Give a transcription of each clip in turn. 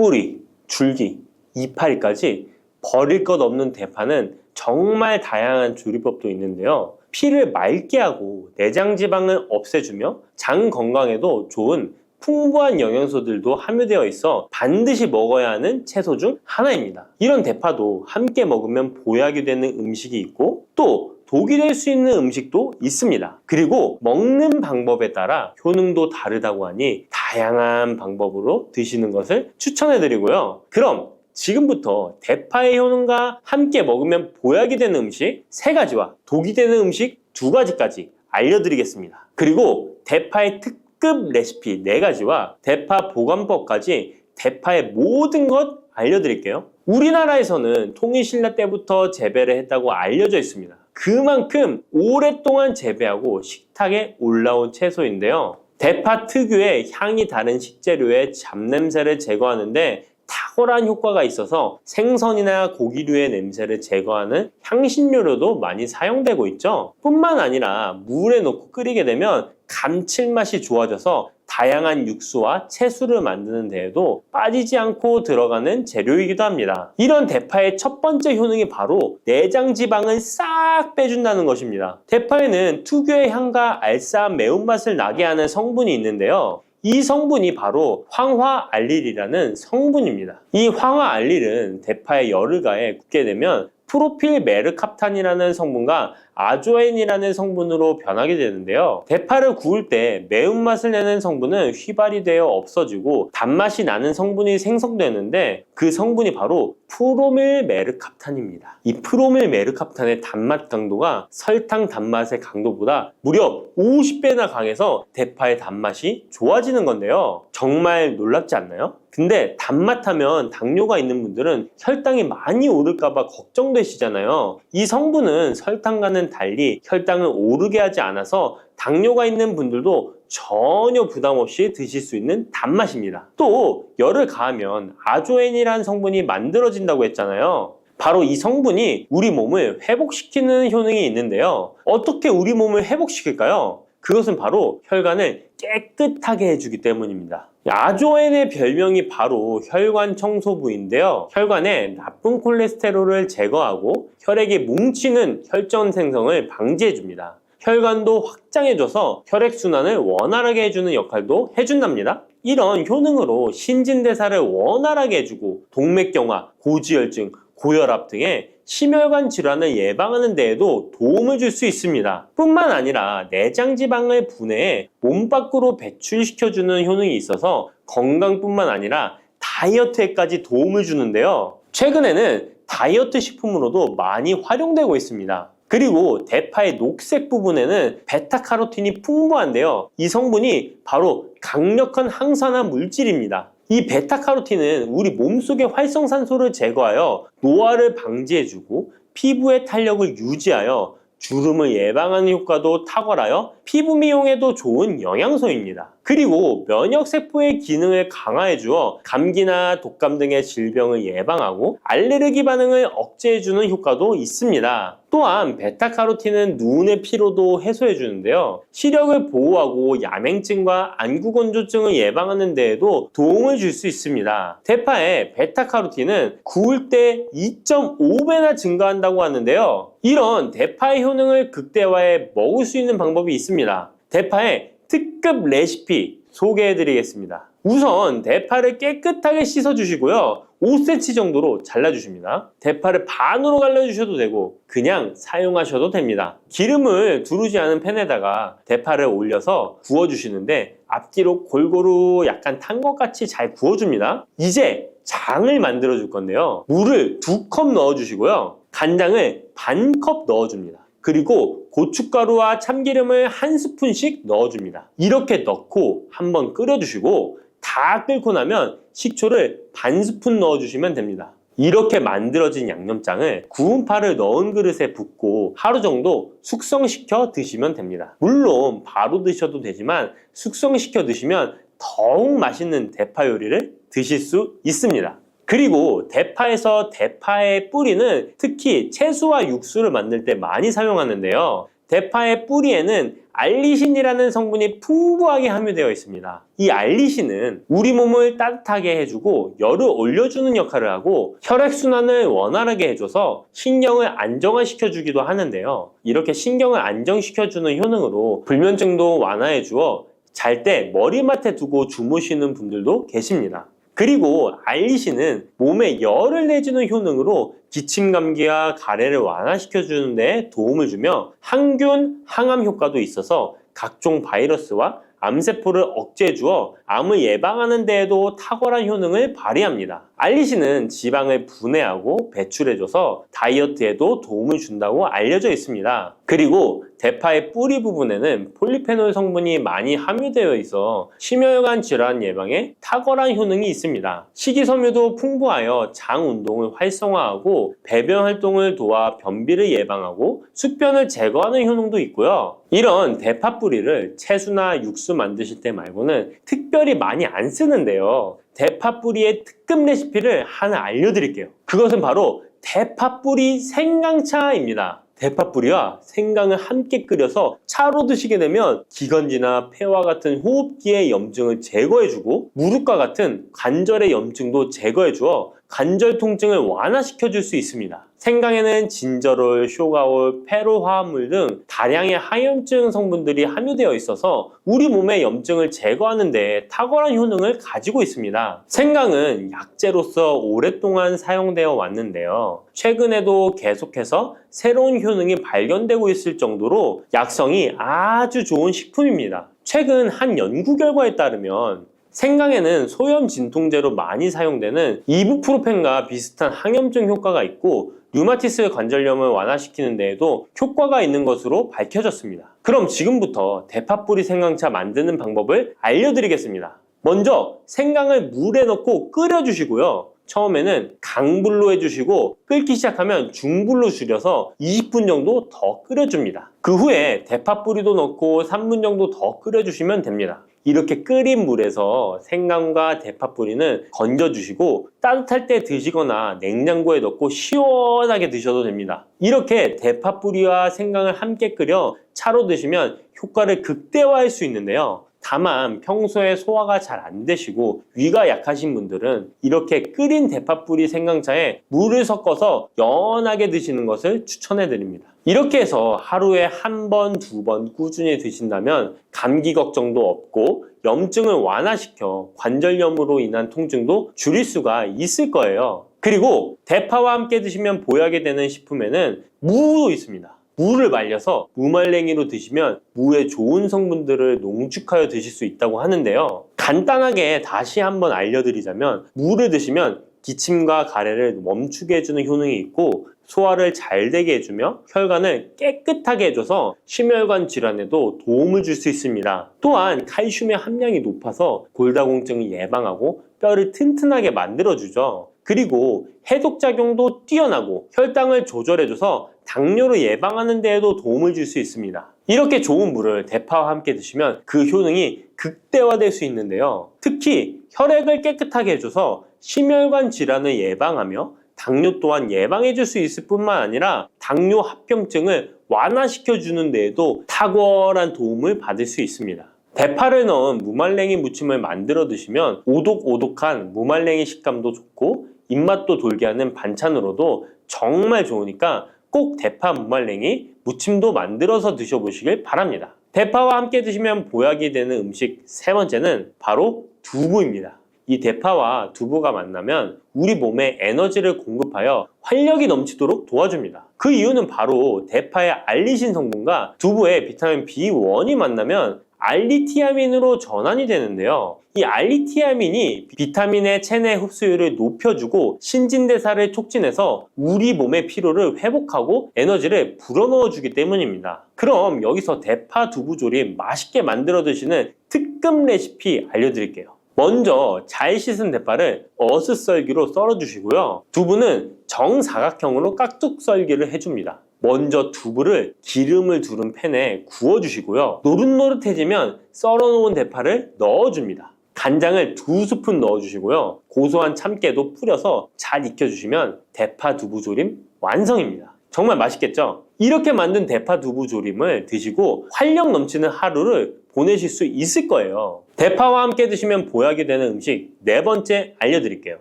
뿌리, 줄기, 이파리까지 버릴 것 없는 대파는 정말 다양한 조리법도 있는데요. 피를 맑게 하고 내장 지방을 없애주며 장 건강에도 좋은 풍부한 영양소들도 함유되어 있어 반드시 먹어야 하는 채소 중 하나입니다. 이런 대파도 함께 먹으면 보약이 되는 음식이 있고 또 독이 될 수 있는 음식도 있습니다. 그리고 먹는 방법에 따라 효능도 다르다고 하니 다양한 방법으로 드시는 것을 추천해 드리고요. 그럼 지금부터 대파의 효능과 함께 먹으면 보약이 되는 음식 3가지와 독이 되는 음식 2가지까지 알려드리겠습니다. 그리고 대파의 특급 레시피 4가지와 대파 보관법까지 대파의 모든 것 알려드릴게요. 우리나라에서는 통일신라 때부터 재배를 했다고 알려져 있습니다. 그만큼 오랫동안 재배하고 식탁에 올라온 채소인데요. 대파 특유의 향이 다른 식재료의 잡냄새를 제거하는데 탁월한 효과가 있어서 생선이나 고기류의 냄새를 제거하는 향신료로도 많이 사용되고 있죠. 뿐만 아니라 물에 넣고 끓이게 되면 감칠맛이 좋아져서 다양한 육수와 채소를 만드는 데에도 빠지지 않고 들어가는 재료이기도 합니다. 이런 대파의 첫 번째 효능이 바로 내장 지방을 싹 빼준다는 것입니다. 대파에는 특유의 향과 알싸한 매운맛을 나게 하는 성분이 있는데요. 이 성분이 바로 황화알릴이라는 성분입니다. 이 황화알릴은 대파에 열을 가해 굽게 되면 프로필메르캅탄이라는 성분과 아조엔이라는 성분으로 변하게 되는데요. 대파를 구울 때 매운맛을 내는 성분은 휘발이 되어 없어지고 단맛이 나는 성분이 생성되는데 그 성분이 바로 프로밀메르캅탄입니다. 이 프로밀메르캅탄의 단맛 강도가 설탕 단맛의 강도보다 무려 50배나 강해서 대파의 단맛이 좋아지는 건데요. 정말 놀랍지 않나요? 근데 단맛 하면 당뇨가 있는 분들은 혈당이 많이 오를까봐 걱정되시잖아요. 이 성분은 설탕과는 달리 혈당을 오르게 하지 않아서 당뇨가 있는 분들도 전혀 부담 없이 드실 수 있는 단맛입니다. 또 열을 가하면 아조엔이라는 성분이 만들어진다고 했잖아요. 바로 이 성분이 우리 몸을 회복시키는 효능이 있는데요. 어떻게 우리 몸을 회복시킬까요? 그것은 바로 혈관을 깨끗하게 해주기 때문입니다. 아조엔의 별명이 바로 혈관 청소부인데요. 혈관에 나쁜 콜레스테롤을 제거하고 혈액이 뭉치는 혈전 생성을 방지해줍니다. 혈관도 확장해줘서 혈액순환을 원활하게 해주는 역할도 해준답니다. 이런 효능으로 신진대사를 원활하게 해주고 동맥경화, 고지혈증, 고혈압 등의 심혈관 질환을 예방하는 데에도 도움을 줄 수 있습니다. 뿐만 아니라 내장지방을 분해해 몸 밖으로 배출시켜주는 효능이 있어서 건강뿐만 아니라 다이어트에까지 도움을 주는데요. 최근에는 다이어트 식품으로도 많이 활용되고 있습니다. 그리고 대파의 녹색 부분에는 베타카로틴이 풍부한데요. 이 성분이 바로 강력한 항산화 물질입니다. 이 베타카로틴은 우리 몸속의 활성산소를 제거하여 노화를 방지해주고 피부의 탄력을 유지하여 주름을 예방하는 효과도 탁월하여 피부 미용에도 좋은 영양소입니다. 그리고 면역세포의 기능을 강화해주어 감기나 독감 등의 질병을 예방하고 알레르기 반응을 억제해주는 효과도 있습니다. 또한 베타카로틴은 눈의 피로도 해소해주는데요. 시력을 보호하고 야맹증과 안구건조증을 예방하는 데에도 도움을 줄 수 있습니다. 대파의 베타카로틴은 구울 때 2.5배나 증가한다고 하는데요. 이런 대파의 효능을 극대화해 먹을 수 있는 방법이 있습니다. 대파의 특급 레시피 소개해드리겠습니다. 우선 대파를 깨끗하게 씻어주시고요. 5cm 정도로 잘라주십니다. 대파를 반으로 갈라주셔도 되고 그냥 사용하셔도 됩니다. 기름을 두르지 않은 팬에다가 대파를 올려서 구워주시는데 앞뒤로 골고루 약간 탄 것 같이 잘 구워줍니다. 이제 장을 만들어 줄 건데요. 물을 2컵 넣어주시고요. 간장을 반컵 넣어줍니다. 그리고 고춧가루와 참기름을 1스푼씩 넣어줍니다. 이렇게 넣고 한번 끓여주시고 다 끓고 나면 식초를 반스푼 넣어주시면 됩니다. 이렇게 만들어진 양념장을 구운 파를 넣은 그릇에 붓고 하루 정도 숙성시켜 드시면 됩니다. 물론 바로 드셔도 되지만 숙성시켜 드시면 더욱 맛있는 대파 요리를 드실 수 있습니다. 그리고 대파에서 대파의 뿌리는 특히 채소와 육수를 만들 때 많이 사용하는데요. 대파의 뿌리에는 알리신이라는 성분이 풍부하게 함유되어 있습니다. 이 알리신은 우리 몸을 따뜻하게 해주고 열을 올려주는 역할을 하고 혈액순환을 원활하게 해줘서 신경을 안정화시켜주기도 하는데요. 이렇게 신경을 안정시켜주는 효능으로 불면증도 완화해주어 잘 때 머리맡에 두고 주무시는 분들도 계십니다. 그리고 알리신은 몸에 열을 내주는 효능으로 기침 감기와 가래를 완화시켜주는 데 도움을 주며 항균, 항암 효과도 있어서 각종 바이러스와 암세포를 억제해 주어 암을 예방하는 데에도 탁월한 효능을 발휘합니다. 알리신은 지방을 분해하고 배출해줘서 다이어트에도 도움을 준다고 알려져 있습니다. 그리고 대파의 뿌리 부분에는 폴리페놀 성분이 많이 함유되어 있어 심혈관 질환 예방에 탁월한 효능이 있습니다. 식이섬유도 풍부하여 장 운동을 활성화하고 배변 활동을 도와 변비를 예방하고 숙변을 제거하는 효능도 있고요. 이런 대파 뿌리를 채소나 육수 만드실 때 말고는 특별히 많이 안 쓰는데요. 대파 뿌리의 특급 레시피를 하나 알려드릴게요. 그것은 바로 대파 뿌리 생강차입니다. 대파 뿌리와 생강을 함께 끓여서 차로 드시게 되면 기관지나 폐와 같은 호흡기의 염증을 제거해주고 무릎과 같은 관절의 염증도 제거해주어 관절 통증을 완화시켜줄 수 있습니다. 생강에는 진저롤, 쇼가올, 페로 화합물 등 다량의 항염증 성분들이 함유되어 있어서 우리 몸의 염증을 제거하는 데 탁월한 효능을 가지고 있습니다. 생강은 약재로서 오랫동안 사용되어 왔는데요. 최근에도 계속해서 새로운 효능이 발견되고 있을 정도로 약성이 아주 좋은 식품입니다. 최근 한 연구 결과에 따르면 생강에는 소염 진통제로 많이 사용되는 이부프로펜과 비슷한 항염증 효과가 있고 류마티스 관절염을 완화시키는 데에도 효과가 있는 것으로 밝혀졌습니다. 그럼 지금부터 대파 뿌리 생강차 만드는 방법을 알려드리겠습니다. 먼저 생강을 물에 넣고 끓여주시고요. 처음에는 강불로 해주시고 끓기 시작하면 중불로 줄여서 20분 정도 더 끓여줍니다. 그 후에 대파 뿌리도 넣고 3분 정도 더 끓여주시면 됩니다. 이렇게 끓인 물에서 생강과 대파 뿌리는 건져주시고 따뜻할 때 드시거나 냉장고에 넣고 시원하게 드셔도 됩니다. 이렇게 대파 뿌리와 생강을 함께 끓여 차로 드시면 효과를 극대화할 수 있는데요. 다만 평소에 소화가 잘 안 되시고 위가 약하신 분들은 이렇게 끓인 대파뿌리 생강차에 물을 섞어서 연하게 드시는 것을 추천해 드립니다. 이렇게 해서 하루에 한 번, 두 번 꾸준히 드신다면 감기 걱정도 없고 염증을 완화시켜 관절염으로 인한 통증도 줄일 수가 있을 거예요. 그리고 대파와 함께 드시면 보약이 되는 식품에는 무도 있습니다. 무를 말려서 무말랭이로 드시면 무의 좋은 성분들을 농축하여 드실 수 있다고 하는데요. 간단하게 다시 한번 알려드리자면 무를 드시면 기침과 가래를 멈추게 해주는 효능이 있고 소화를 잘 되게 해주며 혈관을 깨끗하게 해줘서 심혈관 질환에도 도움을 줄 수 있습니다. 또한 칼슘의 함량이 높아서 골다공증을 예방하고 뼈를 튼튼하게 만들어주죠. 그리고 해독작용도 뛰어나고 혈당을 조절해줘서 당뇨를 예방하는 데에도 도움을 줄 수 있습니다. 이렇게 좋은 물을 대파와 함께 드시면 그 효능이 극대화될 수 있는데요. 특히 혈액을 깨끗하게 해줘서 심혈관 질환을 예방하며 당뇨 또한 예방해 줄 수 있을 뿐만 아니라 당뇨 합병증을 완화시켜 주는 데에도 탁월한 도움을 받을 수 있습니다. 대파를 넣은 무말랭이 무침을 만들어 드시면 오독오독한 무말랭이 식감도 좋고 입맛도 돌게 하는 반찬으로도 정말 좋으니까 꼭 대파 무말랭이 무침도 만들어서 드셔보시길 바랍니다. 대파와 함께 드시면 보약이 되는 음식 세 번째는 바로 두부입니다. 이 대파와 두부가 만나면 우리 몸에 에너지를 공급하여 활력이 넘치도록 도와줍니다. 그 이유는 바로 대파의 알리신 성분과 두부의 비타민 B1이 만나면 알리티아민으로 전환이 되는데요. 이 알리티아민이 비타민의 체내 흡수율을 높여주고 신진대사를 촉진해서 우리 몸의 피로를 회복하고 에너지를 불어넣어 주기 때문입니다. 그럼 여기서 대파 두부 조림 맛있게 만들어 드시는 특급 레시피 알려드릴게요. 먼저 잘 씻은 대파를 어슷썰기로 썰어 주시고요. 두부는 정사각형으로 깍둑 썰기를 해줍니다. 먼저 두부를 기름을 두른 팬에 구워주시고요. 노릇노릇해지면 썰어놓은 대파를 넣어줍니다. 간장을 2스푼 넣어주시고요. 고소한 참깨도 뿌려서 잘 익혀주시면 대파 두부조림 완성입니다. 정말 맛있겠죠? 이렇게 만든 대파 두부 조림을 드시고 활력 넘치는 하루를 보내실 수 있을 거예요. 대파와 함께 드시면 보약이 되는 음식 네 번째 알려드릴게요.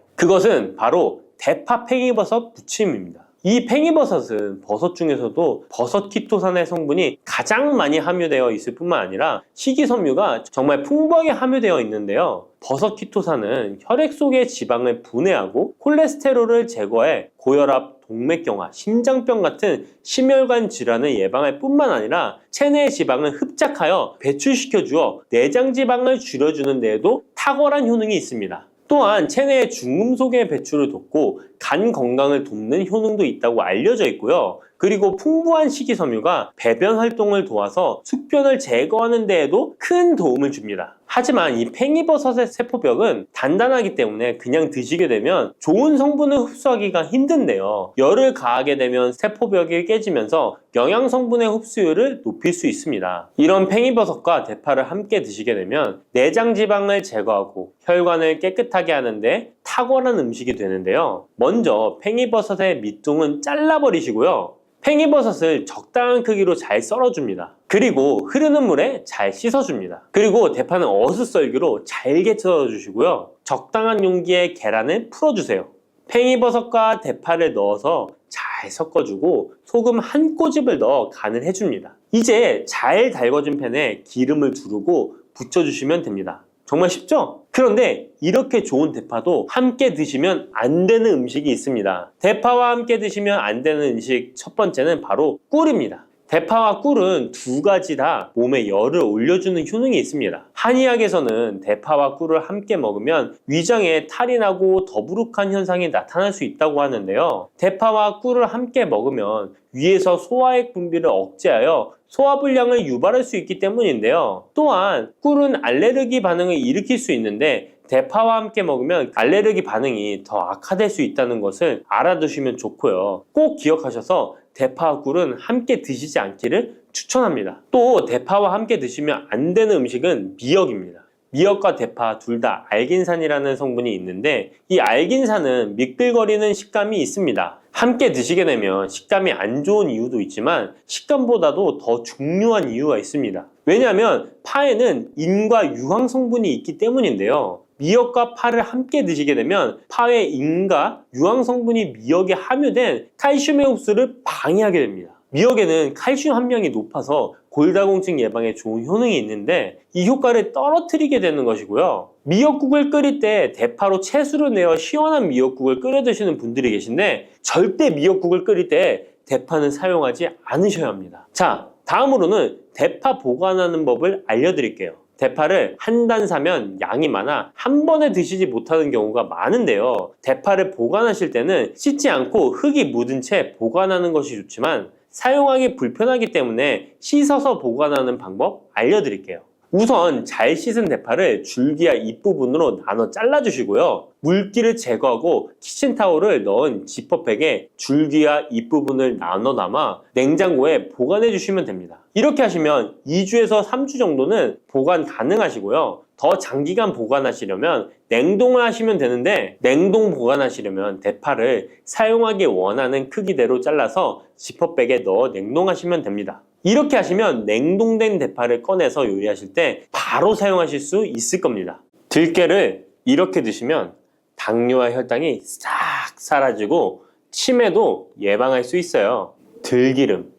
그것은 바로 대파 팽이버섯 부침입니다. 이 팽이버섯은 버섯 중에서도 버섯 키토산의 성분이 가장 많이 함유되어 있을 뿐만 아니라 식이섬유가 정말 풍부하게 함유되어 있는데요. 버섯 키토산은 혈액 속의 지방을 분해하고 콜레스테롤을 제거해 고혈압, 동맥경화, 심장병 같은 심혈관 질환을 예방할 뿐만 아니라 체내의 지방을 흡착하여 배출시켜 주어 내장 지방을 줄여주는 데에도 탁월한 효능이 있습니다. 또한 체내의 중금속의 배출을 돕고 간 건강을 돕는 효능도 있다고 알려져 있고요. 그리고 풍부한 식이섬유가 배변 활동을 도와서 숙변을 제거하는 데에도 큰 도움을 줍니다. 하지만 이 팽이버섯의 세포벽은 단단하기 때문에 그냥 드시게 되면 좋은 성분을 흡수하기가 힘든데요. 열을 가하게 되면 세포벽이 깨지면서 영양 성분의 흡수율을 높일 수 있습니다. 이런 팽이버섯과 대파를 함께 드시게 되면 내장 지방을 제거하고 혈관을 깨끗하게 하는데 탁월한 음식이 되는데요. 먼저 팽이버섯의 밑둥은 잘라버리시고요. 팽이버섯을 적당한 크기로 잘 썰어줍니다. 그리고 흐르는 물에 잘 씻어줍니다. 그리고 대파는 어슷썰기로 잘게 썰어주시고요. 적당한 용기에 계란을 풀어주세요. 팽이버섯과 대파를 넣어서 잘 섞어주고 소금 한 꼬집을 넣어 간을 해줍니다. 이제 잘 달궈진 팬에 기름을 두르고 붙여주시면 됩니다. 정말 쉽죠? 그런데 이렇게 좋은 대파도 함께 드시면 안 되는 음식이 있습니다. 대파와 함께 드시면 안 되는 음식 첫 번째는 바로 꿀입니다. 대파와 꿀은 두 가지 다 몸에 열을 올려주는 효능이 있습니다. 한의학에서는 대파와 꿀을 함께 먹으면 위장에 탈이 나고 더부룩한 현상이 나타날 수 있다고 하는데요. 대파와 꿀을 함께 먹으면 위에서 소화액 분비를 억제하여 소화불량을 유발할 수 있기 때문인데요. 또한 꿀은 알레르기 반응을 일으킬 수 있는데 대파와 함께 먹으면 알레르기 반응이 더 악화될 수 있다는 것을 알아두시면 좋고요. 꼭 기억하셔서 대파와 꿀은 함께 드시지 않기를 추천합니다. 또 대파와 함께 드시면 안 되는 음식은 미역입니다. 미역과 대파 둘 다 알긴산이라는 성분이 있는데 이 알긴산은 미끌거리는 식감이 있습니다. 함께 드시게 되면 식감이 안 좋은 이유도 있지만 식감보다도 더 중요한 이유가 있습니다. 왜냐하면 파에는 인과 유황 성분이 있기 때문인데요. 미역과 파를 함께 드시게 되면 파의 인과 유황 성분이 미역에 함유된 칼슘의 흡수를 방해하게 됩니다. 미역에는 칼슘 함량이 높아서 골다공증 예방에 좋은 효능이 있는데 이 효과를 떨어뜨리게 되는 것이고요. 미역국을 끓일 때 대파로 채수를 내어 시원한 미역국을 끓여 드시는 분들이 계신데 절대 미역국을 끓일 때 대파는 사용하지 않으셔야 합니다. 자, 다음으로는 대파 보관하는 법을 알려드릴게요. 대파를 한 단 사면 양이 많아 한 번에 드시지 못하는 경우가 많은데요. 대파를 보관하실 때는 씻지 않고 흙이 묻은 채 보관하는 것이 좋지만 사용하기 불편하기 때문에 씻어서 보관하는 방법 알려드릴게요. 우선 잘 씻은 대파를 줄기와 잎부분으로 나눠 잘라주시고요. 물기를 제거하고 키친타올을 넣은 지퍼백에 줄기와 잎부분을 나눠 담아 냉장고에 보관해 주시면 됩니다. 이렇게 하시면 2주에서 3주 정도는 보관 가능하시고요. 더 장기간 보관하시려면 냉동을 하시면 되는데 냉동 보관하시려면 대파를 사용하기 원하는 크기대로 잘라서 지퍼백에 넣어 냉동하시면 됩니다. 이렇게 하시면 냉동된 대파를 꺼내서 요리하실 때 바로 사용하실 수 있을 겁니다. 들깨를 이렇게 드시면 당뇨와 혈당이 싹 사라지고 치매도 예방할 수 있어요. 들기름,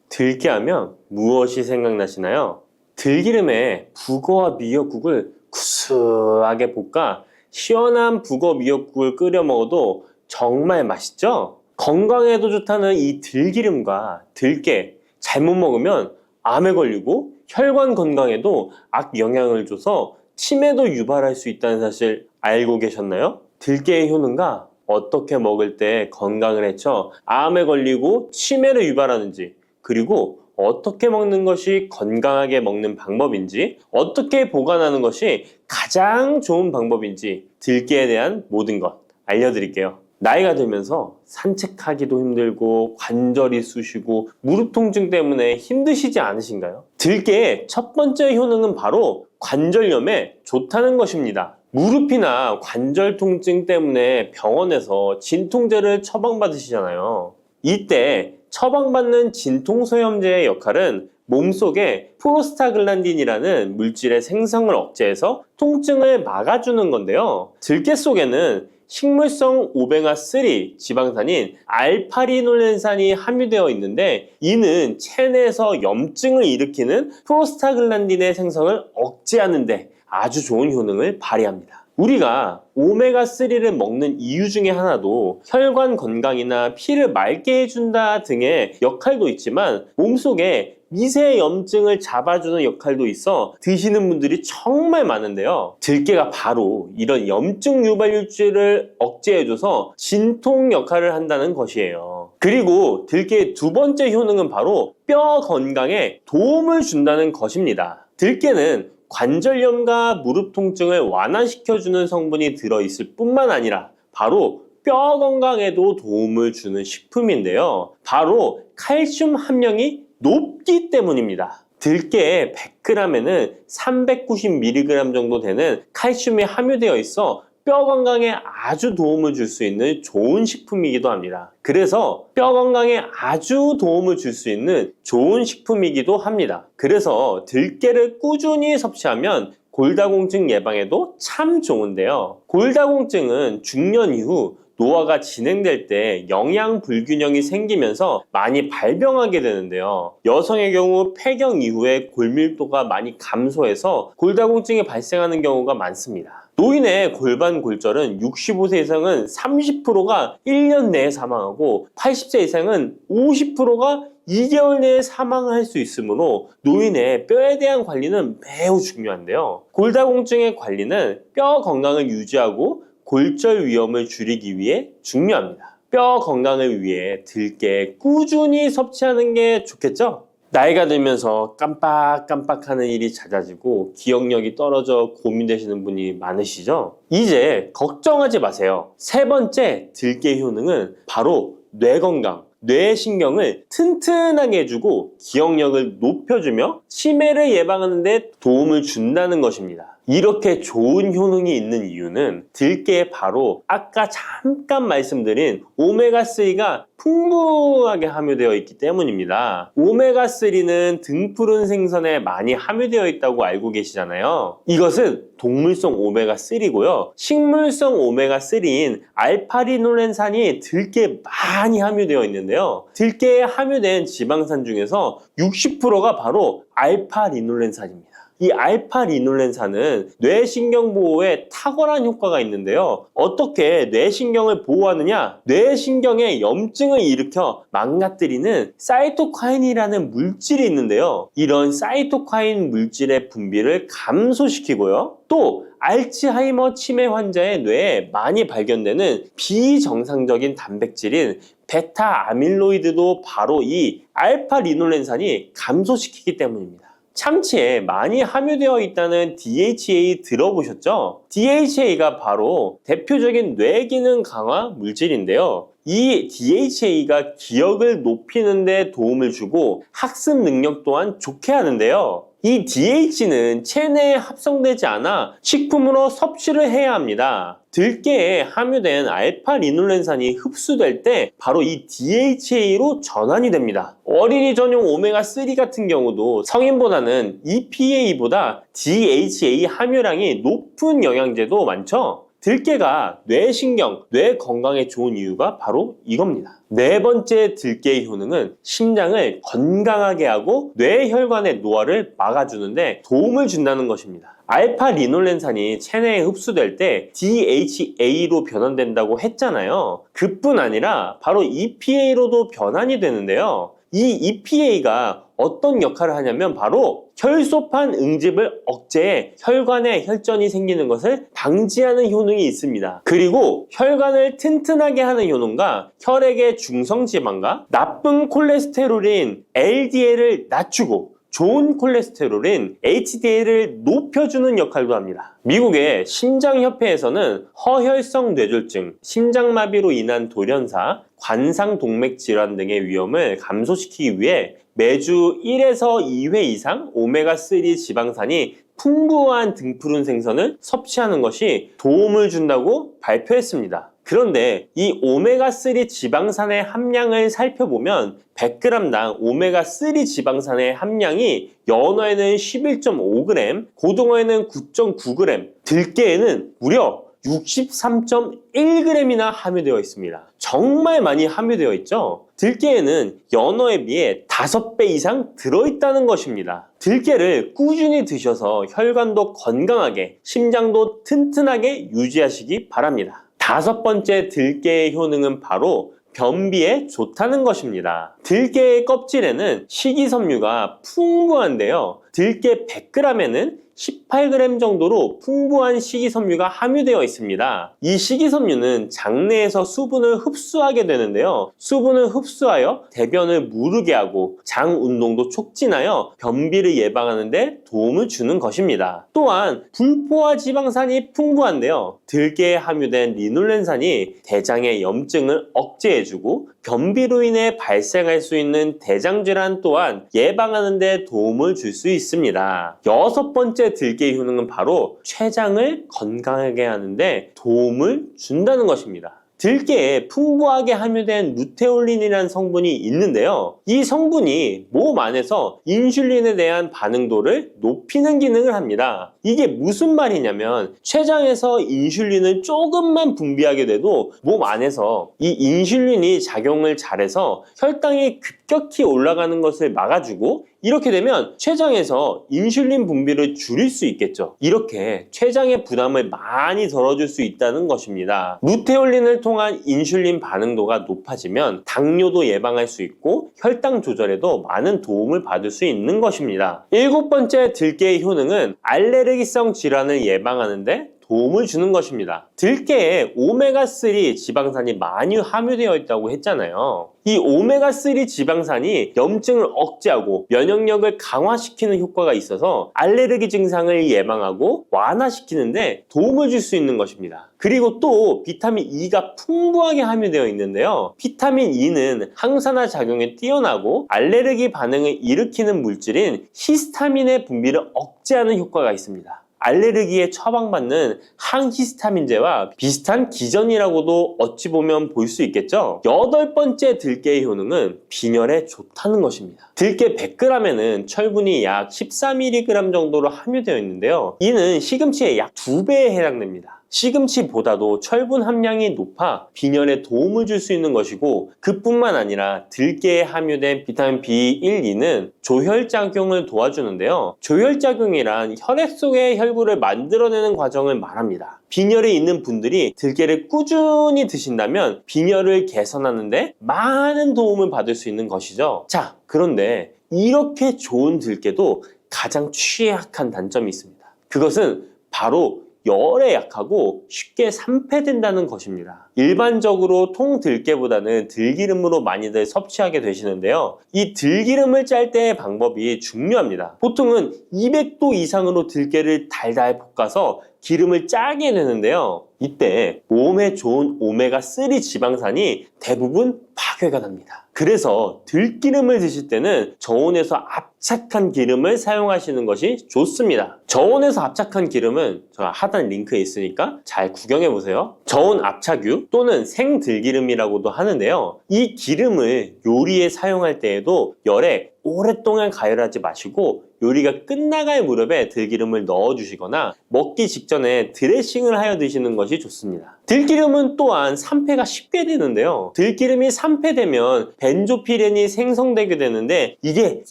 들깨하면 무엇이 생각나시나요? 들기름에 북어와 미역국을 구수하게 볶아 시원한 북어 미역국을 끓여 먹어도 정말 맛있죠? 건강에도 좋다는 이 들기름과 들깨 잘못 먹으면 암에 걸리고 혈관 건강에도 악영향을 줘서 치매도 유발할 수 있다는 사실 알고 계셨나요? 들깨의 효능과 어떻게 먹을 때 건강을 해쳐 암에 걸리고 치매를 유발하는지, 그리고 어떻게 먹는 것이 건강하게 먹는 방법인지, 어떻게 보관하는 것이 가장 좋은 방법인지 들깨에 대한 모든 것 알려드릴게요. 나이가 들면서 산책하기도 힘들고 관절이 쑤시고 무릎 통증 때문에 힘드시지 않으신가요? 들깨의 첫 번째 효능은 바로 관절염에 좋다는 것입니다. 무릎이나 관절 통증 때문에 병원에서 진통제를 처방받으시잖아요. 이때 처방받는 진통소염제의 역할은 몸속에 프로스타글란딘이라는 물질의 생성을 억제해서 통증을 막아주는 건데요. 들깨 속에는 식물성 오메가3 지방산인 알파리놀렌산이 함유되어 있는데, 이는 체내에서 염증을 일으키는 프로스타글란딘의 생성을 억제하는 데 아주 좋은 효능을 발휘합니다. 우리가 오메가3를 먹는 이유 중에 하나도 혈관 건강이나 피를 맑게 해준다 등의 역할도 있지만, 몸속에 미세 염증을 잡아주는 역할도 있어 드시는 분들이 정말 많은데요. 들깨가 바로 이런 염증 유발물질을 억제해줘서 진통 역할을 한다는 것이에요. 그리고 들깨의 두 번째 효능은 바로 뼈 건강에 도움을 준다는 것입니다. 들깨는 관절염과 무릎 통증을 완화시켜주는 성분이 들어있을 뿐만 아니라 바로 뼈 건강에도 도움을 주는 식품인데요. 바로 칼슘 함량이 높기 때문입니다. 들깨의 100g에는 390mg 정도 되는 칼슘이 함유되어 있어 뼈 건강에 아주 도움을 줄 수 있는 좋은 식품이기도 합니다. 그래서 뼈 건강에 아주 도움을 줄 수 있는 좋은 식품이기도 합니다. 그래서 들깨를 꾸준히 섭취하면 골다공증 예방에도 참 좋은데요. 골다공증은 중년 이후 노화가 진행될 때 영양 불균형이 생기면서 많이 발병하게 되는데요. 여성의 경우 폐경 이후에 골밀도가 많이 감소해서 골다공증이 발생하는 경우가 많습니다. 노인의 골반 골절은 65세 이상은 30%가 1년 내에 사망하고 80세 이상은 50%가 2개월 내에 사망을 할 수 있으므로 노인의 뼈에 대한 관리는 매우 중요한데요. 골다공증의 관리는 뼈 건강을 유지하고 골절 위험을 줄이기 위해 중요합니다. 뼈 건강을 위해 들깨 꾸준히 섭취하는 게 좋겠죠? 나이가 들면서 깜빡깜빡하는 일이 잦아지고 기억력이 떨어져 고민되시는 분이 많으시죠? 이제 걱정하지 마세요. 세 번째 들깨 효능은 바로 뇌 건강, 뇌신경을 튼튼하게 해주고 기억력을 높여주며 치매를 예방하는 데 도움을 준다는 것입니다. 이렇게 좋은 효능이 있는 이유는 들깨에 바로 아까 잠깐 말씀드린 오메가3가 풍부하게 함유되어 있기 때문입니다. 오메가3는 등푸른 생선에 많이 함유되어 있다고 알고 계시잖아요. 이것은 동물성 오메가3고요. 식물성 오메가3인 알파리놀렌산이 들깨에 많이 함유되어 있는데요. 들깨에 함유된 지방산 중에서 60%가 바로 알파리놀렌산입니다. 이 알파리놀렌산은 뇌신경 보호에 탁월한 효과가 있는데요. 어떻게 뇌신경을 보호하느냐? 뇌신경에 염증을 일으켜 망가뜨리는 사이토카인이라는 물질이 있는데요. 이런 사이토카인 물질의 분비를 감소시키고요. 또 알츠하이머 치매 환자의 뇌에 많이 발견되는 비정상적인 단백질인 베타 아밀로이드도 바로 이 알파리놀렌산이 감소시키기 때문입니다. 참치에 많이 함유되어 있다는 DHA 들어보셨죠? DHA가 바로 대표적인 뇌기능 강화 물질인데요. 이 DHA가 기억을 높이는 데 도움을 주고 학습 능력 또한 좋게 하는데요. 이 DH는 체내에 합성되지 않아 식품으로 섭취를 해야 합니다. 들깨에 함유된 알파리놀렌산이 흡수될 때 바로 이 DHA로 전환이 됩니다. 어린이 전용 오메가3 같은 경우도 성인보다는 EPA보다 DHA 함유량이 높은 영양제도 많죠? 들깨가 뇌신경, 뇌 건강에 좋은 이유가 바로 이겁니다. 네 번째 들깨의 효능은 심장을 건강하게 하고 뇌혈관의 노화를 막아주는데 도움을 준다는 것입니다. 알파리놀렌산이 체내에 흡수될 때 DHA로 변환된다고 했잖아요. 그뿐 아니라 바로 EPA로도 변환이 되는데요. 이 EPA가 어떤 역할을 하냐면 바로 혈소판 응집을 억제해 혈관에 혈전이 생기는 것을 방지하는 효능이 있습니다. 그리고 혈관을 튼튼하게 하는 효능과 혈액의 중성지방과 나쁜 콜레스테롤인 LDL을 낮추고 좋은 콜레스테롤인 HDL을 높여주는 역할도 합니다. 미국의 심장협회에서는 허혈성 뇌졸중, 심장마비로 인한 돌연사, 관상동맥 질환 등의 위험을 감소시키기 위해 매주 1에서 2회 이상 오메가3 지방산이 풍부한 등푸른 생선을 섭취하는 것이 도움을 준다고 발표했습니다. 그런데 이 오메가3 지방산의 함량을 살펴보면 100g당 오메가3 지방산의 함량이 연어에는 11.5g, 고등어에는 9.9g, 들깨에는 무려 63.1g이나 함유되어 있습니다. 정말 많이 함유되어 있죠? 들깨에는 연어에 비해 5배 이상 들어있다는 것입니다. 들깨를 꾸준히 드셔서 혈관도 건강하게, 심장도 튼튼하게 유지하시기 바랍니다. 5번째 들깨의 효능은 바로 변비에 좋다는 것입니다. 들깨의 껍질에는 식이섬유가 풍부한데요. 들깨 100g에는 18g 정도로 풍부한 식이섬유가 함유되어 있습니다. 이 식이섬유는 장내에서 수분을 흡수하게 되는데요. 수분을 흡수하여 대변을 무르게 하고 장 운동도 촉진하여 변비를 예방하는 데 도움을 주는 것입니다. 또한 불포화 지방산이 풍부한데요. 들깨에 함유된 리놀렌산이 대장의 염증을 억제해주고 변비로 인해 발생할 수 있는 대장질환 또한 예방하는 데 도움을 줄 수 있습니다. 6번째 들깨의 효능은 바로 췌장을 건강하게 하는데 도움을 준다는 것입니다. 들깨에 풍부하게 함유된 루테올린이라는 성분이 있는데요. 이 성분이 몸 안에서 인슐린에 대한 반응도를 높이는 기능을 합니다. 이게 무슨 말이냐면 췌장에서 인슐린을 조금만 분비하게 돼도 몸 안에서 이 인슐린이 작용을 잘해서 혈당이 급격히 올라가는 것을 막아주고 이렇게 되면 췌장에서 인슐린 분비를 줄일 수 있겠죠. 이렇게 췌장의 부담을 많이 덜어줄 수 있다는 것입니다. 루테올린을 통한 인슐린 반응도가 높아지면 당뇨도 예방할 수 있고 혈당 조절에도 많은 도움을 받을 수 있는 것입니다. 7번째 들깨의 효능은 알레르기성 질환을 예방하는데 도움을 주는 것입니다. 들깨에 오메가3 지방산이 많이 함유되어 있다고 했잖아요. 이 오메가3 지방산이 염증을 억제하고 면역력을 강화시키는 효과가 있어서 알레르기 증상을 예방하고 완화시키는데 도움을 줄 수 있는 것입니다. 그리고 또 비타민 E가 풍부하게 함유되어 있는데요. 비타민 E는 항산화 작용에 뛰어나고 알레르기 반응을 일으키는 물질인 히스타민의 분비를 억제하는 효과가 있습니다. 알레르기에 처방받는 항히스타민제와 비슷한 기전이라고도 어찌 보면 볼 수 있겠죠. 8번째 들깨의 효능은 빈혈에 좋다는 것입니다. 들깨 100g에는 철분이 약 14mg 정도로 함유되어 있는데요. 이는 시금치의 약 2배에 해당됩니다. 시금치보다도 철분 함량이 높아 빈혈에 도움을 줄 수 있는 것이고 그뿐만 아니라 들깨에 함유된 비타민 B1, 2는 조혈작용을 도와주는데요. 조혈작용이란 혈액 속의 혈구를 만들어내는 과정을 말합니다. 빈혈이 있는 분들이 들깨를 꾸준히 드신다면 빈혈을 개선하는데 많은 도움을 받을 수 있는 것이죠. 자, 그런데 이렇게 좋은 들깨도 가장 취약한 단점이 있습니다. 그것은 바로 열에 약하고 쉽게 산패된다는 것입니다. 일반적으로 통들깨보다는 들기름으로 많이들 섭취하게 되시는데요. 이 들기름을 짤 때의 방법이 중요합니다. 보통은 200도 이상으로 들깨를 달달 볶아서 기름을 짜게 되는데요. 이때 몸에 좋은 오메가3 지방산이 대부분 파괴가 됩니다. 그래서 들기름을 드실 때는 저온에서 압착한 기름을 사용하시는 것이 좋습니다. 저온에서 압착한 기름은 제가 하단 링크에 있으니까 잘 구경해 보세요. 저온 압착유 또는 생들기름이라고도 하는데요. 이 기름을 요리에 사용할 때에도 열에 오랫동안 가열하지 마시고 요리가 끝나갈 무렵에 들기름을 넣어주시거나 먹기 직전에 드레싱을 하여 드시는 것이 좋습니다. 들기름은 또한 산패가 쉽게 되는데요. 들기름이 산패되면 벤조피렌이 생성되게 되는데 이게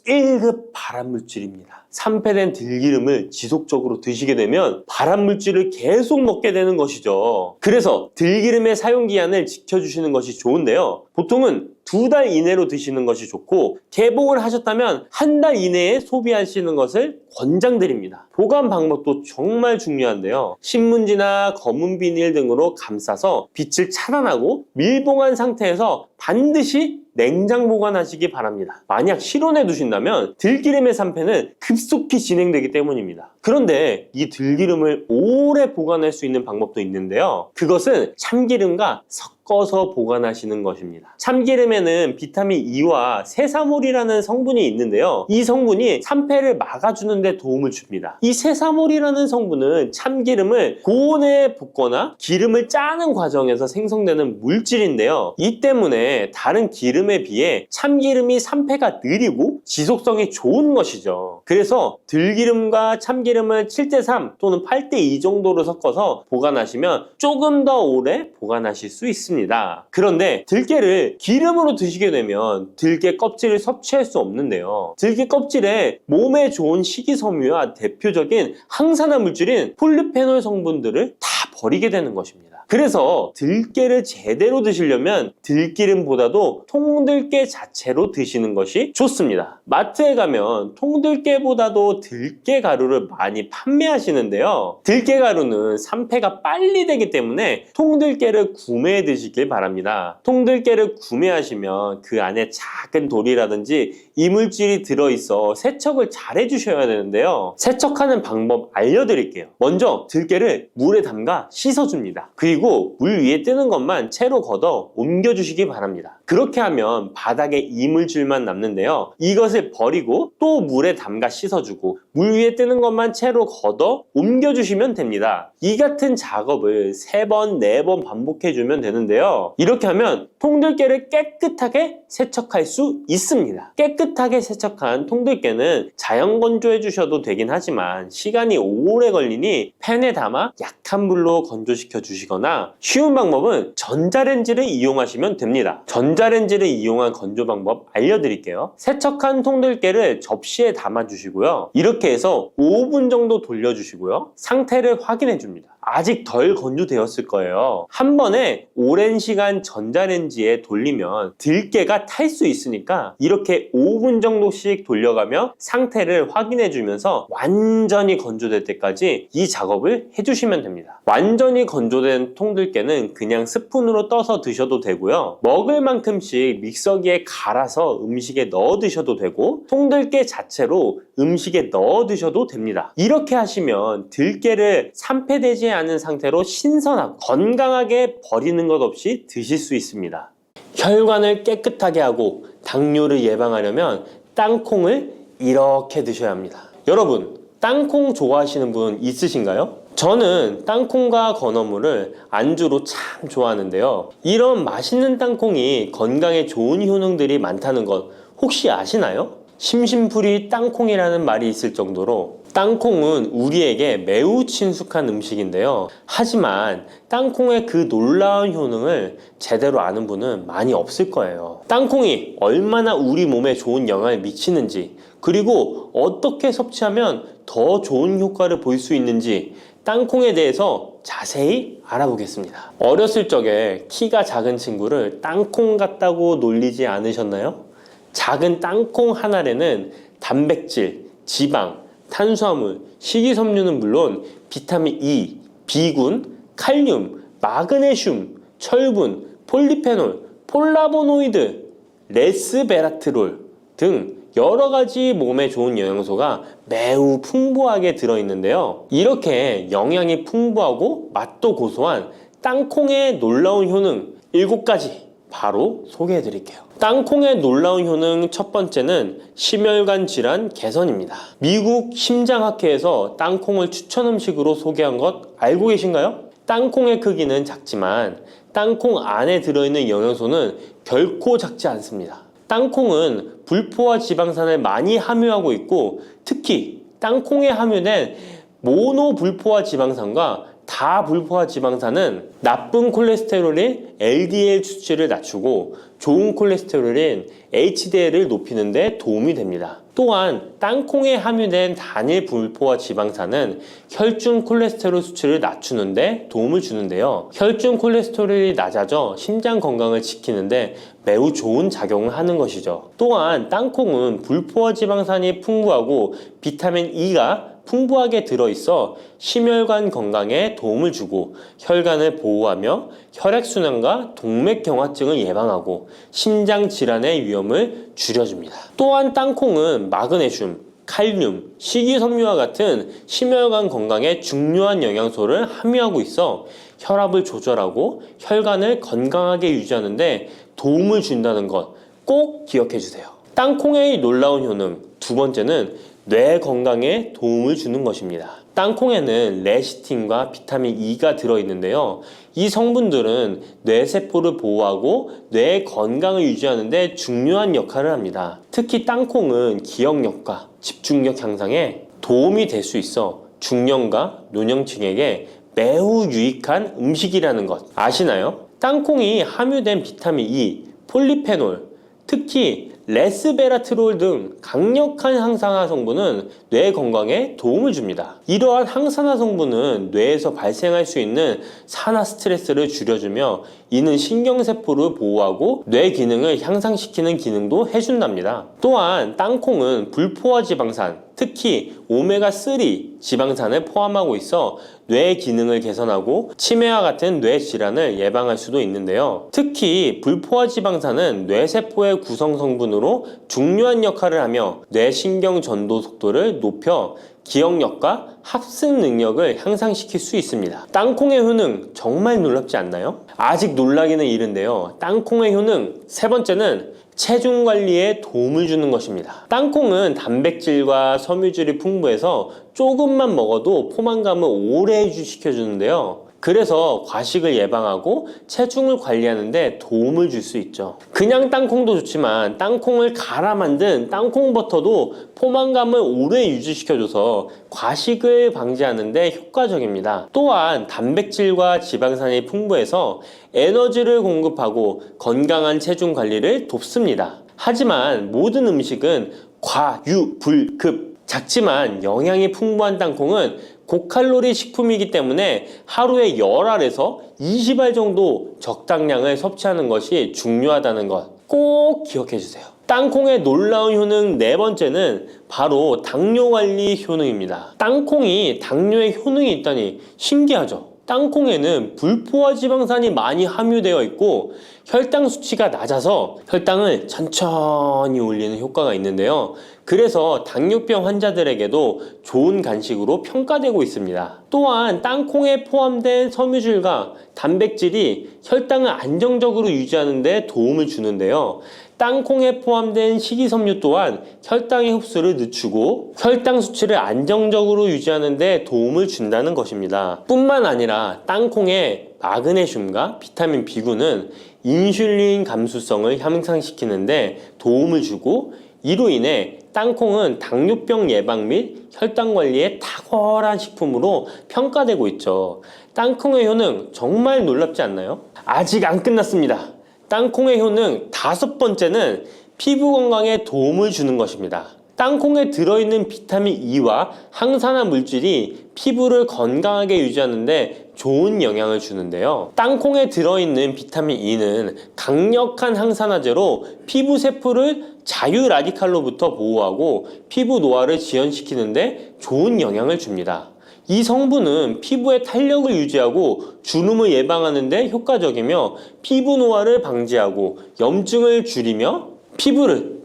1급 발암물질입니다. 산패된 들기름을 지속적으로 드시게 되면 발암물질을 계속 먹게 되는 것이죠. 그래서 들기름의 사용기한을 지켜주시는 것이 좋은데요. 보통은 2달 이내로 드시는 것이 좋고 개봉을 하셨다면 1달 이내에 소비하시는 것을 권장드립니다. 보관 방법도 정말 중요한데요. 신문지나 검은 비닐 등으로 감싸서 빛을 차단하고 밀봉한 상태에서 반드시 냉장 보관하시기 바랍니다. 만약 실온에 두신다면 들기름의 산패는 급속히 진행되기 때문입니다. 그런데 이 들기름을 오래 보관할 수 있는 방법도 있는데요. 그것은 참기름과 섞어 섞어서 보관하시는 것입니다. 참기름에는 비타민 E와 세사몰이라는 성분이 있는데요. 이 성분이 산패를 막아주는 데 도움을 줍니다. 이 세사몰이라는 성분은 참기름을 고온에 볶거나 기름을 짜는 과정에서 생성되는 물질인데요. 이 때문에 다른 기름에 비해 참기름이 산패가 느리고 지속성이 좋은 것이죠. 그래서 들기름과 참기름을 7:3 또는 8:2 정도로 섞어서 보관하시면 조금 더 오래 보관하실 수 있습니다. 그런데 들깨를 기름으로 드시게 되면 들깨 껍질을 섭취할 수 없는데요. 들깨 껍질에 몸에 좋은 식이섬유와 대표적인 항산화 물질인 폴리페놀 성분들을 다 버리게 되는 것입니다. 그래서 들깨를 제대로 드시려면 들기름보다도 통들깨 자체로 드시는 것이 좋습니다. 마트에 가면 통들깨보다도 들깨 가루를 많이 판매하시는데요. 들깨 가루는 산패가 빨리 되기 때문에 통들깨를 구매해 드시길 바랍니다. 통들깨를 구매하시면 그 안에 작은 돌이라든지 이물질이 들어있어 세척을 잘 해주셔야 되는데요. 세척하는 방법 알려드릴게요. 먼저 들깨를 물에 담가 씻어줍니다. 그리고 물 위에 뜨는 것만 채로 걷어 옮겨주시기 바랍니다. 그렇게 하면 바닥에 이물질만 남는데요. 이것을 버리고 또 물에 담가 씻어주고 물 위에 뜨는 것만 채로 걷어 옮겨주시면 됩니다. 이 같은 작업을 3번, 4번 반복해주면 되는데요. 이렇게 하면 통들깨를 깨끗하게 세척할 수 있습니다. 깨끗하게 세척한 통들깨는 자연 건조해 주셔도 되긴 하지만 시간이 오래 걸리니 팬에 담아 약한 불로 건조시켜 주시거나 쉬운 방법은 전자레인지를 이용하시면 됩니다. 전자레인지를 이용한 건조 방법 알려드릴게요. 세척한 통들깨를 접시에 담아 주시고요. 이렇게 해서 5분 정도 돌려주시고요. 상태를 확인해 줍니다. 아직 덜 건조되었을 거예요. 한 번에 오랜 시간 전자레인지에 돌리면 들깨가 탈 수 있으니까 이렇게 5분 정도씩 돌려가며 상태를 확인해 주면서 완전히 건조될 때까지 이 작업을 해주시면 됩니다. 완전히 건조된 통들깨는 그냥 스푼으로 떠서 드셔도 되고요. 먹을 만큼씩 믹서기에 갈아서 음식에 넣어 드셔도 되고 통들깨 자체로 음식에 넣어 드셔도 됩니다. 이렇게 하시면 들깨를 산패되지 않은 상태로 신선하고 건강하게 버리는 것 없이 드실 수 있습니다. 혈관을 깨끗하게 하고 당뇨를 예방하려면 땅콩을 이렇게 드셔야 합니다. 여러분, 땅콩 좋아하시는 분 있으신가요? 저는 땅콩과 건어물을 안주로 참 좋아하는데요. 이런 맛있는 땅콩이 건강에 좋은 효능들이 많다는 것 혹시 아시나요? 심심풀이 땅콩이라는 말이 있을 정도로 땅콩은 우리에게 매우 친숙한 음식인데요. 하지만 땅콩의 그 놀라운 효능을 제대로 아는 분은 많이 없을 거예요. 땅콩이 얼마나 우리 몸에 좋은 영향을 미치는지, 그리고 어떻게 섭취하면 더 좋은 효과를 볼 수 있는지 땅콩에 대해서 자세히 알아보겠습니다. 어렸을 적에 키가 작은 친구를 땅콩 같다고 놀리지 않으셨나요? 작은 땅콩 한 알에는 단백질, 지방, 탄수화물, 식이섬유는 물론 비타민 E, B군, 칼륨, 마그네슘, 철분, 폴리페놀, 폴라보노이드, 레스베라트롤 등 여러 가지 몸에 좋은 영양소가 매우 풍부하게 들어있는데요. 이렇게 영양이 풍부하고 맛도 고소한 땅콩의 놀라운 효능 7가지 바로 소개해 드릴게요. 땅콩의 놀라운 효능 첫 번째는 심혈관 질환 개선입니다. 미국 심장학회에서 땅콩을 추천 음식으로 소개한 것 알고 계신가요? 땅콩의 크기는 작지만 땅콩 안에 들어있는 영양소는 결코 작지 않습니다. 땅콩은 불포화 지방산을 많이 함유하고 있고 특히 땅콩에 함유된 모노불포화 지방산과 다불포화 지방산은 나쁜 콜레스테롤인 LDL 수치를 낮추고 좋은 콜레스테롤인 HDL을 높이는 데 도움이 됩니다. 또한 땅콩에 함유된 단일 불포화 지방산은 혈중 콜레스테롤 수치를 낮추는 데 도움을 주는데요. 혈중 콜레스테롤이 낮아져 심장 건강을 지키는데 매우 좋은 작용을 하는 것이죠. 또한 땅콩은 불포화 지방산이 풍부하고 비타민 E가 풍부하게 들어있어 심혈관 건강에 도움을 주고 혈관을 보호하며 혈액순환과 동맥경화증을 예방하고 심장 질환의 위험을 줄여줍니다. 또한 땅콩은 마그네슘, 칼륨, 식이섬유와 같은 심혈관 건강에 중요한 영양소를 함유하고 있어 혈압을 조절하고 혈관을 건강하게 유지하는 데 도움을 준다는 것 꼭 기억해 주세요. 땅콩의 놀라운 효능 두 번째는 뇌 건강에 도움을 주는 것입니다. 땅콩에는 레시틴과 비타민 E가 들어있는데요. 이 성분들은 뇌세포를 보호하고 뇌 건강을 유지하는 데 중요한 역할을 합니다. 특히 땅콩은 기억력과 집중력 향상에 도움이 될 수 있어 중년과 노년층에게 매우 유익한 음식이라는 것 아시나요? 땅콩이 함유된 비타민 E, 폴리페놀, 특히 레스베라트롤 등 강력한 항산화 성분은 뇌 건강에 도움을 줍니다. 이러한 항산화 성분은 뇌에서 발생할 수 있는 산화 스트레스를 줄여주며 이는 신경세포를 보호하고 뇌 기능을 향상시키는 기능도 해준답니다. 또한 땅콩은 불포화 지방산, 특히 오메가3 지방산을 포함하고 있어 뇌 기능을 개선하고 치매와 같은 뇌 질환을 예방할 수도 있는데요. 특히 불포화 지방산은 뇌세포의 구성 성분으로 중요한 역할을 하며 뇌신경 전도 속도를 높여 기억력과 합승 능력을 향상시킬 수 있습니다. 땅콩의 효능 정말 놀랍지 않나요? 아직 놀라기는 이른데요. 땅콩의 효능 세 번째는 체중 관리에 도움을 주는 것입니다. 땅콩은 단백질과 섬유질이 풍부해서 조금만 먹어도 포만감을 오래 유지시켜주는데요. 그래서 과식을 예방하고 체중을 관리하는 데 도움을 줄 수 있죠. 그냥 땅콩도 좋지만 땅콩을 갈아 만든 땅콩버터도 포만감을 오래 유지시켜줘서 과식을 방지하는 데 효과적입니다. 또한 단백질과 지방산이 풍부해서 에너지를 공급하고 건강한 체중 관리를 돕습니다. 하지만 모든 음식은 과유불급 작지만 영양이 풍부한 땅콩은 고칼로리 식품이기 때문에 하루에 10알에서 20알 정도 적당량을 섭취하는 것이 중요하다는 것 꼭 기억해 주세요. 땅콩의 놀라운 효능 네 번째는 바로 당뇨 관리 효능입니다. 땅콩이 당뇨에 효능이 있다니 신기하죠? 땅콩에는 불포화 지방산이 많이 함유되어 있고 혈당 수치가 낮아서 혈당을 천천히 올리는 효과가 있는데요. 그래서 당뇨병 환자들에게도 좋은 간식으로 평가되고 있습니다. 또한 땅콩에 포함된 섬유질과 단백질이 혈당을 안정적으로 유지하는 데 도움을 주는데요. 땅콩에 포함된 식이섬유 또한 혈당의 흡수를 늦추고 혈당 수치를 안정적으로 유지하는 데 도움을 준다는 것입니다. 뿐만 아니라 땅콩의 마그네슘과 비타민 B9는 인슐린 감수성을 향상시키는 데 도움을 주고 이로 인해 땅콩은 당뇨병 예방 및 혈당 관리에 탁월한 식품으로 평가되고 있죠. 땅콩의 효능 정말 놀랍지 않나요? 아직 안 끝났습니다. 땅콩의 효능 다섯 번째는 피부 건강에 도움을 주는 것입니다. 땅콩에 들어있는 비타민 E와 항산화 물질이 피부를 건강하게 유지하는 데 좋은 영향을 주는데요. 땅콩에 들어있는 비타민 E는 강력한 항산화제로 피부 세포를 자유 라디칼로부터 보호하고 피부 노화를 지연시키는 데 좋은 영향을 줍니다. 이 성분은 피부의 탄력을 유지하고 주름을 예방하는 데 효과적이며 피부 노화를 방지하고 염증을 줄이며 피부를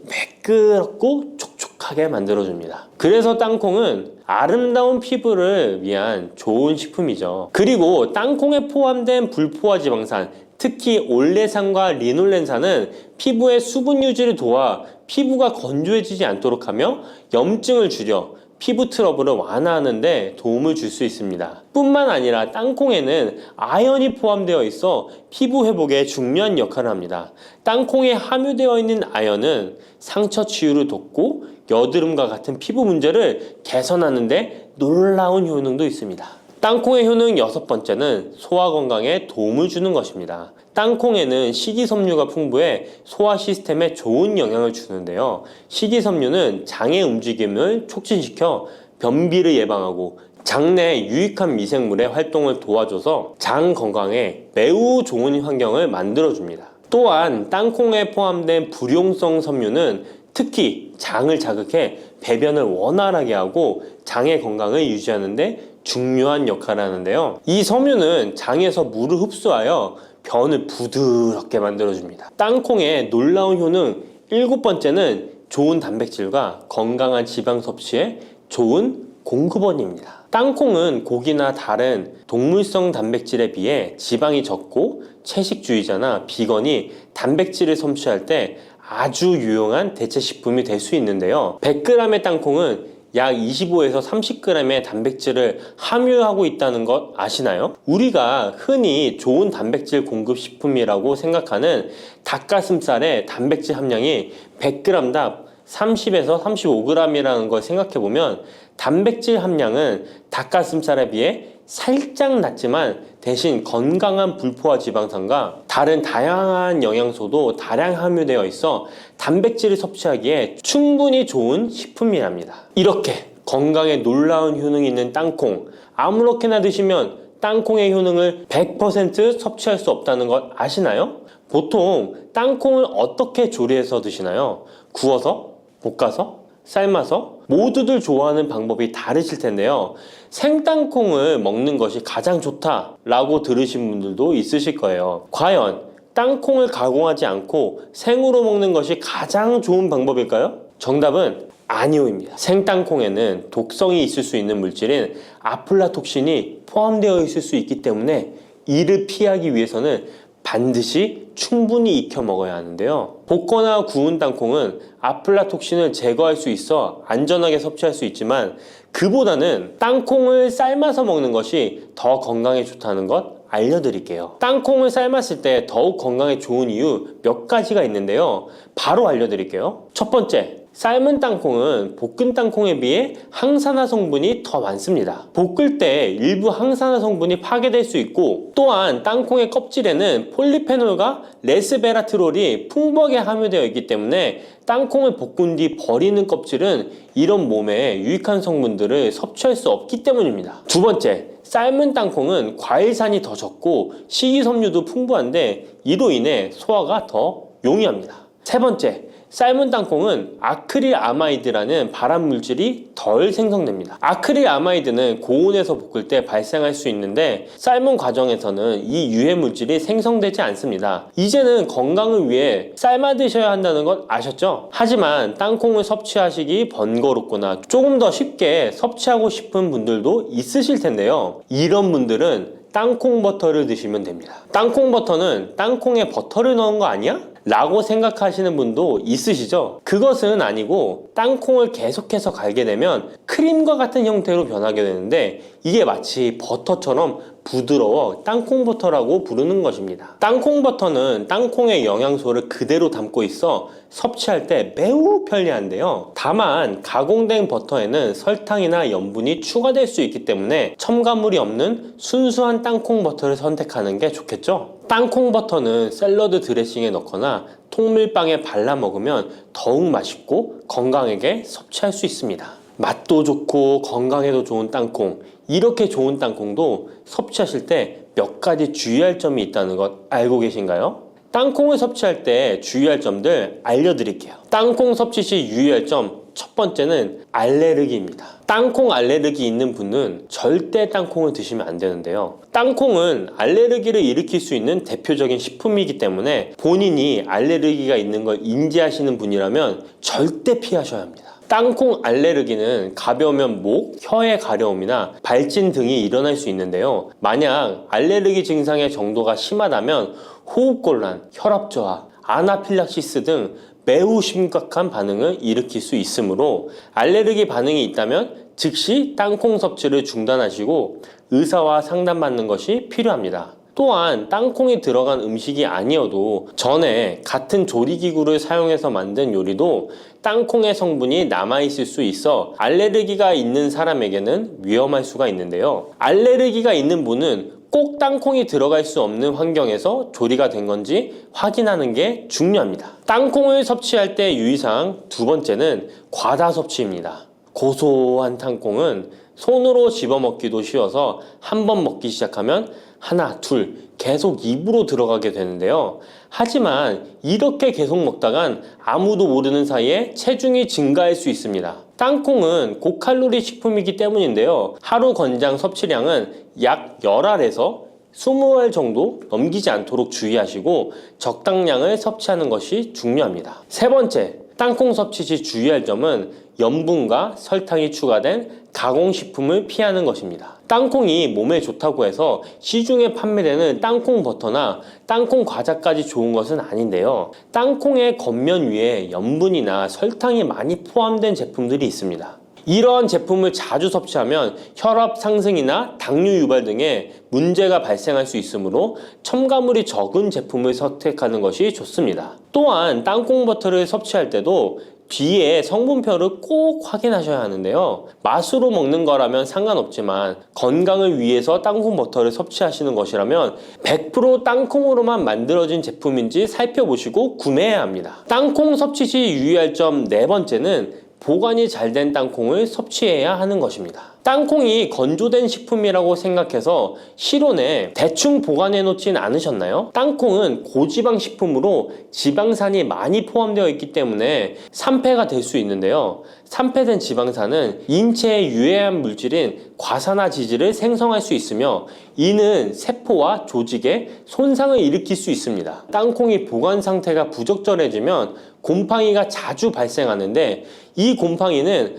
매끄럽고 촉촉하게 만들어줍니다. 그래서 땅콩은 아름다운 피부를 위한 좋은 식품이죠. 그리고 땅콩에 포함된 불포화 지방산, 특히 올레산과 리놀렌산은 피부의 수분 유지를 도와 피부가 건조해지지 않도록 하며 염증을 줄여 피부 트러블을 완화하는 데 도움을 줄 수 있습니다. 뿐만 아니라 땅콩에는 아연이 포함되어 있어 피부 회복에 중요한 역할을 합니다. 땅콩에 함유되어 있는 아연은 상처 치유를 돕고 여드름과 같은 피부 문제를 개선하는 데 놀라운 효능도 있습니다. 땅콩의 효능 여섯 번째는 소화 건강에 도움을 주는 것입니다. 땅콩에는 식이섬유가 풍부해 소화 시스템에 좋은 영향을 주는데요. 식이섬유는 장의 움직임을 촉진시켜 변비를 예방하고 장내 유익한 미생물의 활동을 도와줘서 장 건강에 매우 좋은 환경을 만들어줍니다. 또한 땅콩에 포함된 불용성 섬유는 특히 장을 자극해 배변을 원활하게 하고 장의 건강을 유지하는 데 중요한 역할을 하는데요. 이 섬유는 장에서 물을 흡수하여 변을 부드럽게 만들어줍니다. 땅콩의 놀라운 효능 일곱 번째는 좋은 단백질과 건강한 지방 섭취에 좋은 공급원입니다. 땅콩은 고기나 다른 동물성 단백질에 비해 지방이 적고 채식주의자나 비건이 단백질을 섭취할 때 아주 유용한 대체 식품이 될 수 있는데요. 100g의 땅콩은 약 25에서 30g의 단백질을 함유하고 있다는 것 아시나요? 우리가 흔히 좋은 단백질 공급 식품이라고 생각하는 닭가슴살의 단백질 함량이 100g당 30에서 35g이라는 걸 생각해보면 단백질 함량은 닭가슴살에 비해 살짝 낮지만 대신 건강한 불포화 지방산과 다른 다양한 영양소도 다량 함유되어 있어 단백질을 섭취하기에 충분히 좋은 식품이랍니다. 이렇게 건강에 놀라운 효능이 있는 땅콩, 아무렇게나 드시면 땅콩의 효능을 100% 섭취할 수 없다는 것 아시나요? 보통 땅콩을 어떻게 조리해서 드시나요? 구워서? 볶아서? 삶아서? 모두들 좋아하는 방법이 다르실 텐데요. 생땅콩을 먹는 것이 가장 좋다라고 들으신 분들도 있으실 거예요. 과연 땅콩을 가공하지 않고 생으로 먹는 것이 가장 좋은 방법일까요? 정답은 아니오입니다. 생땅콩에는 독성이 있을 수 있는 물질인 아플라톡신이 포함되어 있을 수 있기 때문에 이를 피하기 위해서는 반드시 충분히 익혀 먹어야 하는데요. 볶거나 구운 땅콩은 아플라톡신을 제거할 수 있어 안전하게 섭취할 수 있지만 그보다는 땅콩을 삶아서 먹는 것이 더 건강에 좋다는 것 알려드릴게요. 땅콩을 삶았을 때 더욱 건강에 좋은 이유 몇 가지가 있는데요. 바로 알려드릴게요. 첫 번째, 삶은 땅콩은 볶은 땅콩에 비해 항산화 성분이 더 많습니다. 볶을 때 일부 항산화 성분이 파괴될 수 있고 또한 땅콩의 껍질에는 폴리페놀과 레스베라트롤이 풍부하게 함유되어 있기 때문에 땅콩을 볶은 뒤 버리는 껍질은 이런 몸에 유익한 성분들을 섭취할 수 없기 때문입니다. 두 번째, 삶은 땅콩은 과일산이 더 적고 식이섬유도 풍부한데 이로 인해 소화가 더 용이합니다. 세 번째, 삶은 땅콩은 아크릴아마이드라는 발암물질이 덜 생성됩니다. 아크릴아마이드는 고온에서 볶을 때 발생할 수 있는데 삶은 과정에서는 이 유해물질이 생성되지 않습니다. 이제는 건강을 위해 삶아 드셔야 한다는 것 아셨죠? 하지만 땅콩을 섭취하시기 번거롭거나 조금 더 쉽게 섭취하고 싶은 분들도 있으실 텐데요. 이런 분들은 땅콩 버터를 드시면 됩니다. 땅콩 버터는 땅콩에 버터를 넣은 거 아니야? 라고 생각하시는 분도 있으시죠? 그것은 아니고 땅콩을 계속해서 갈게 되면 크림과 같은 형태로 변하게 되는데 이게 마치 버터처럼 부드러워 땅콩버터라고 부르는 것입니다. 땅콩버터는 땅콩의 영양소를 그대로 담고 있어 섭취할 때 매우 편리한데요. 다만 가공된 버터에는 설탕이나 염분이 추가될 수 있기 때문에 첨가물이 없는 순수한 땅콩버터를 선택하는 게 좋겠죠? 땅콩버터는 샐러드 드레싱에 넣거나 통밀빵에 발라 먹으면 더욱 맛있고 건강하게 섭취할 수 있습니다. 맛도 좋고 건강에도 좋은 땅콩, 이렇게 좋은 땅콩도 섭취하실 때 몇 가지 주의할 점이 있다는 것 알고 계신가요? 땅콩을 섭취할 때 주의할 점들 알려드릴게요. 땅콩 섭취 시 유의할 점 첫 번째는 알레르기입니다. 땅콩 알레르기 있는 분은 절대 땅콩을 드시면 안 되는데요. 땅콩은 알레르기를 일으킬 수 있는 대표적인 식품이기 때문에 본인이 알레르기가 있는 걸 인지하시는 분이라면 절대 피하셔야 합니다. 땅콩 알레르기는 가벼우면 목, 혀의 가려움이나 발진 등이 일어날 수 있는데요. 만약 알레르기 증상의 정도가 심하다면 호흡곤란, 혈압저하, 아나필락시스 등 매우 심각한 반응을 일으킬 수 있으므로 알레르기 반응이 있다면 즉시 땅콩 섭취를 중단하시고 의사와 상담받는 것이 필요합니다. 또한 땅콩이 들어간 음식이 아니어도 전에 같은 조리기구를 사용해서 만든 요리도 땅콩의 성분이 남아있을 수 있어 알레르기가 있는 사람에게는 위험할 수가 있는데요. 알레르기가 있는 분은 꼭 땅콩이 들어갈 수 없는 환경에서 조리가 된 건지 확인하는 게 중요합니다. 땅콩을 섭취할 때 유의사항 두 번째는 과다 섭취입니다. 고소한 땅콩은 손으로 집어먹기도 쉬워서 한 번 먹기 시작하면 하나, 둘 계속 입으로 들어가게 되는데요. 하지만 이렇게 계속 먹다간 아무도 모르는 사이에 체중이 증가할 수 있습니다. 땅콩은 고칼로리 식품이기 때문인데요. 하루 권장 섭취량은 약 10알에서 20알 정도 넘기지 않도록 주의하시고 적당량을 섭취하는 것이 중요합니다. 세 번째, 땅콩 섭취 시 주의할 점은 염분과 설탕이 추가된 가공식품을 피하는 것입니다. 땅콩이 몸에 좋다고 해서 시중에 판매되는 땅콩 버터나 땅콩 과자까지 좋은 것은 아닌데요. 땅콩의 겉면 위에 염분이나 설탕이 많이 포함된 제품들이 있습니다. 이러한 제품을 자주 섭취하면 혈압 상승이나 당뇨 유발 등의 문제가 발생할 수 있으므로 첨가물이 적은 제품을 선택하는 것이 좋습니다. 또한 땅콩 버터를 섭취할 때도 뒤에 성분표를 꼭 확인하셔야 하는데요. 맛으로 먹는 거라면 상관없지만 건강을 위해서 땅콩 버터를 섭취하시는 것이라면 100% 땅콩으로만 만들어진 제품인지 살펴보시고 구매해야 합니다. 땅콩 섭취 시 유의할 점 네 번째는 보관이 잘 된 땅콩을 섭취해야 하는 것입니다. 땅콩이 건조된 식품이라고 생각해서 실온에 대충 보관해 놓진 않으셨나요? 땅콩은 고지방 식품으로 지방산이 많이 포함되어 있기 때문에 산패가 될 수 있는데요. 산패된 지방산은 인체에 유해한 물질인 과산화지질을 생성할 수 있으며 이는 세포와 조직에 손상을 일으킬 수 있습니다. 땅콩이 보관 상태가 부적절해지면 곰팡이가 자주 발생하는데 이 곰팡이는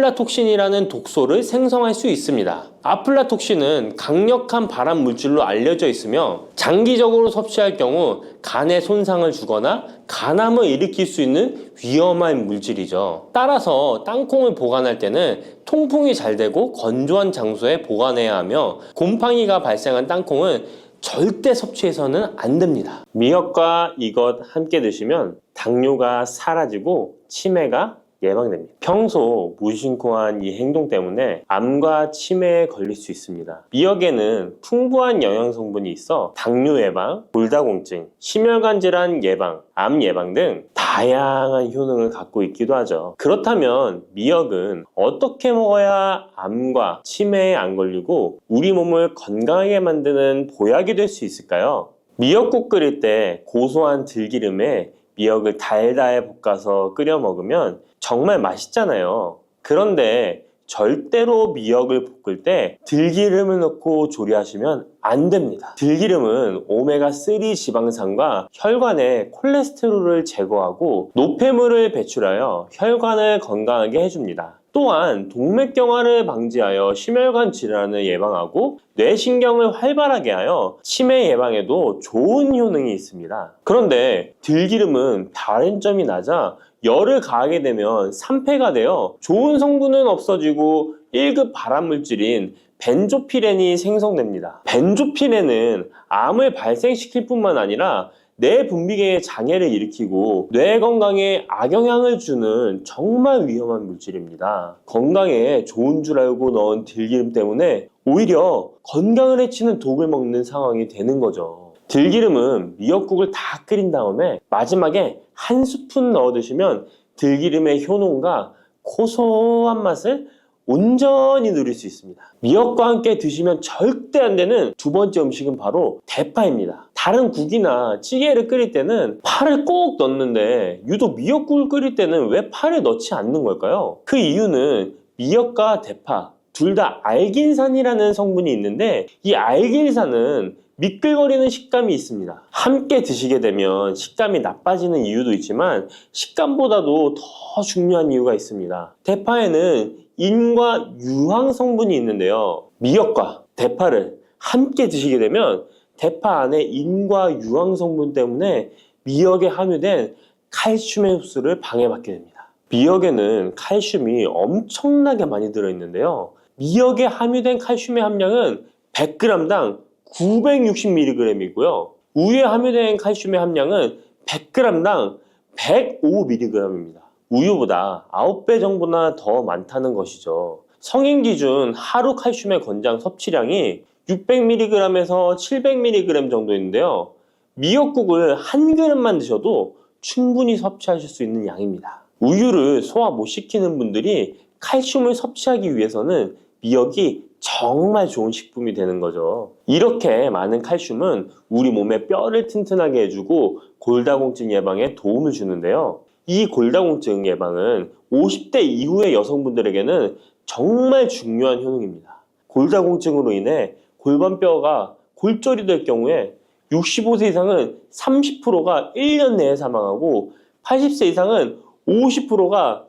아플라톡신이라는 독소를 생성할 수 있습니다. 아플라톡신은 강력한 발암 물질로 알려져 있으며 장기적으로 섭취할 경우 간에 손상을 주거나 간암을 일으킬 수 있는 위험한 물질이죠. 따라서 땅콩을 보관할 때는 통풍이 잘 되고 건조한 장소에 보관해야 하며 곰팡이가 발생한 땅콩은 절대 섭취해서는 안 됩니다. 미역과 이것 함께 드시면 당뇨가 사라지고 치매가 예방됩니다. 평소 무심코한 이 행동 때문에 암과 치매에 걸릴 수 있습니다. 미역에는 풍부한 영양 성분이 있어 당뇨 예방, 골다공증, 심혈관 질환 예방, 암 예방 등 다양한 효능을 갖고 있기도 하죠. 그렇다면 미역은 어떻게 먹어야 암과 치매에 안 걸리고 우리 몸을 건강하게 만드는 보약이 될 수 있을까요? 미역국 끓일 때 고소한 들기름에 미역을 달달 볶아서 끓여 먹으면 정말 맛있잖아요. 그런데 절대로 미역을 볶을 때 들기름을 넣고 조리하시면 안 됩니다. 들기름은 오메가3 지방산과 혈관의 콜레스테롤을 제거하고 노폐물을 배출하여 혈관을 건강하게 해줍니다. 또한 동맥경화를 방지하여 심혈관 질환을 예방하고 뇌신경을 활발하게 하여 치매 예방에도 좋은 효능이 있습니다. 그런데 들기름은 다른 점이 낮아 열을 가하게 되면 산패가 되어 좋은 성분은 없어지고 1급 발암물질인 벤조피렌이 생성됩니다. 벤조피렌은 암을 발생시킬 뿐만 아니라 뇌 분비계의 장애를 일으키고 뇌 건강에 악영향을 주는 정말 위험한 물질입니다. 건강에 좋은 줄 알고 넣은 들기름 때문에 오히려 건강을 해치는 독을 먹는 상황이 되는 거죠. 들기름은 미역국을 다 끓인 다음에 마지막에 한 스푼 넣어 드시면 들기름의 효능과 고소한 맛을 온전히 누릴 수 있습니다. 미역과 함께 드시면 절대 안 되는 두 번째 음식은 바로 대파입니다. 다른 국이나 찌개를 끓일 때는 파를 꼭 넣는데 유독 미역국을 끓일 때는 왜 파를 넣지 않는 걸까요? 그 이유는 미역과 대파 둘 다 알긴산이라는 성분이 있는데 이 알긴산은 미끌거리는 식감이 있습니다. 함께 드시게 되면 식감이 나빠지는 이유도 있지만 식감보다도 더 중요한 이유가 있습니다. 대파에는 인과 유황 성분이 있는데요. 미역과 대파를 함께 드시게 되면 대파 안에 인과 유황 성분 때문에 미역에 함유된 칼슘의 흡수를 방해받게 됩니다. 미역에는 칼슘이 엄청나게 많이 들어있는데요. 미역에 함유된 칼슘의 함량은 100g당 960mg이고요. 우유에 함유된 칼슘의 함량은 100g당 105mg입니다. 우유보다 9배 정도나 더 많다는 것이죠. 성인 기준 하루 칼슘의 권장 섭취량이 600mg에서 700mg 정도인데요. 미역국을 한 그릇만 드셔도 충분히 섭취하실 수 있는 양입니다. 우유를 소화 못 시키는 분들이 칼슘을 섭취하기 위해서는 미역이 정말 좋은 식품이 되는 거죠. 이렇게 많은 칼슘은 우리 몸의 뼈를 튼튼하게 해주고 골다공증 예방에 도움을 주는데요. 이 골다공증 예방은 50대 이후의 여성분들에게는 정말 중요한 효능입니다. 골다공증으로 인해 골반뼈가 골절이 될 경우에 65세 이상은 30%가 1년 내에 사망하고 80세 이상은 50%가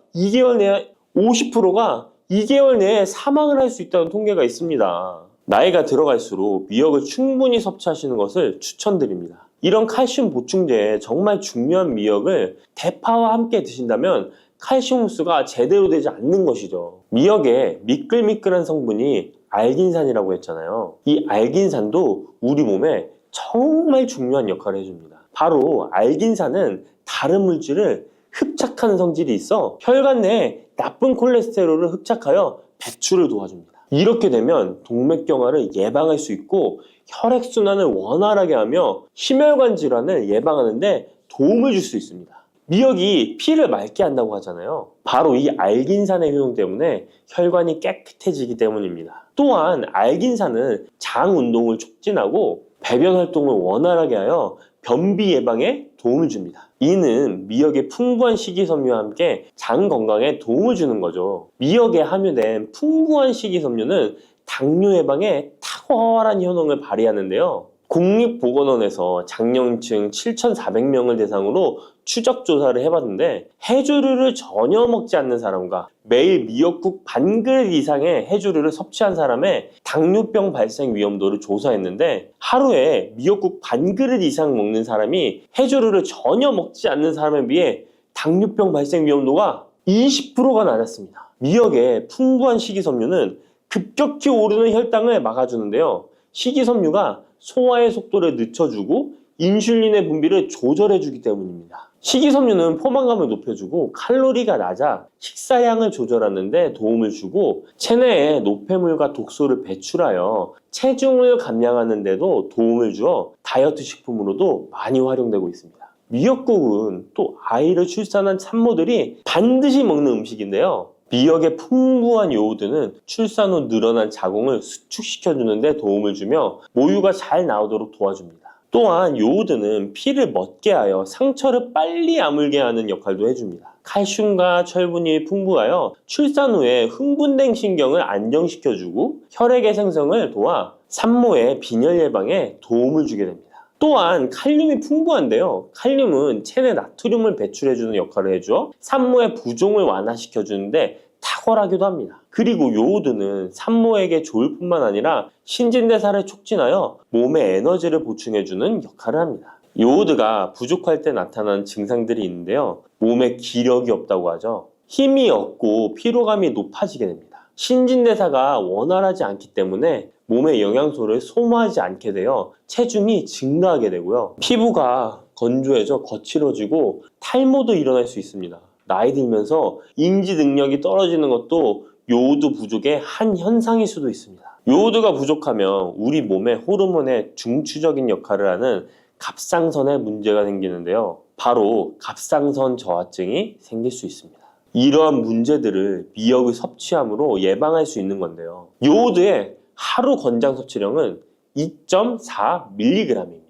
2개월 내에 사망을 할 수 있다는 통계가 있습니다. 나이가 들어갈수록 미역을 충분히 섭취하시는 것을 추천드립니다. 이런 칼슘 보충제에 정말 중요한 미역을 대파와 함께 드신다면 칼슘 흡수가 제대로 되지 않는 것이죠. 미역에 미끌미끌한 성분이 알긴산이라고 했잖아요. 이 알긴산도 우리 몸에 정말 중요한 역할을 해줍니다. 바로 알긴산은 다른 물질을 흡착하는 성질이 있어 혈관 내에 나쁜 콜레스테롤을 흡착하여 배출을 도와줍니다. 이렇게 되면 동맥경화를 예방할 수 있고 혈액순환을 원활하게 하며 심혈관 질환을 예방하는 데 도움을 줄 수 있습니다. 미역이 피를 맑게 한다고 하잖아요. 바로 이 알긴산의 효용 때문에 혈관이 깨끗해지기 때문입니다. 또한 알긴산은 장 운동을 촉진하고 배변 활동을 원활하게 하여 변비 예방에 도움을 줍니다. 이는 미역의 풍부한 식이섬유와 함께 장 건강에 도움을 주는 거죠. 미역에 함유된 풍부한 식이섬유는 당뇨 예방에 탁월한 효능을 발휘하는데요. 국립보건원에서 장년층 7,400명을 대상으로 추적 조사를 해봤는데 해조류를 전혀 먹지 않는 사람과 매일 미역국 반 그릇 이상의 해조류를 섭취한 사람의 당뇨병 발생 위험도를 조사했는데 하루에 미역국 반 그릇 이상 먹는 사람이 해조류를 전혀 먹지 않는 사람에 비해 당뇨병 발생 위험도가 20%가 낮았습니다. 미역의 풍부한 식이섬유는 급격히 오르는 혈당을 막아주는데요. 식이섬유가 소화의 속도를 늦춰주고 인슐린의 분비를 조절해주기 때문입니다. 식이섬유는 포만감을 높여주고 칼로리가 낮아 식사량을 조절하는 데 도움을 주고 체내에 노폐물과 독소를 배출하여 체중을 감량하는 데도 도움을 주어 다이어트 식품으로도 많이 활용되고 있습니다. 미역국은 또 아이를 출산한 산모들이 반드시 먹는 음식인데요. 미역의 풍부한 요오드는 출산 후 늘어난 자궁을 수축시켜주는 데 도움을 주며 모유가 잘 나오도록 도와줍니다. 또한 요오드는 피를 멎게 하여 상처를 빨리 아물게 하는 역할도 해줍니다. 칼슘과 철분이 풍부하여 출산 후에 흥분된 신경을 안정시켜주고 혈액의 생성을 도와 산모의 빈혈 예방에 도움을 주게 됩니다. 또한 칼륨이 풍부한데요. 칼륨은 체내 나트륨을 배출해주는 역할을 해줘 산모의 부종을 완화시켜주는데 탁월하기도 합니다. 그리고 요오드는 산모에게 좋을 뿐만 아니라 신진대사를 촉진하여 몸에 에너지를 보충해주는 역할을 합니다. 요오드가 부족할 때 나타나는 증상들이 있는데요. 몸에 기력이 없다고 하죠. 힘이 없고 피로감이 높아지게 됩니다. 신진대사가 원활하지 않기 때문에 몸의 영양소를 소모하지 않게 되어 체중이 증가하게 되고요. 피부가 건조해져 거칠어지고 탈모도 일어날 수 있습니다. 나이 들면서 인지 능력이 떨어지는 것도 요오드 부족의 한 현상일 수도 있습니다. 요오드가 부족하면 우리 몸의 호르몬의 중추적인 역할을 하는 갑상선에 문제가 생기는데요. 바로 갑상선 저하증이 생길 수 있습니다. 이러한 문제들을 미역을 섭취함으로 예방할 수 있는 건데요. 요오드의 하루 권장 섭취량은 2.4mg입니다.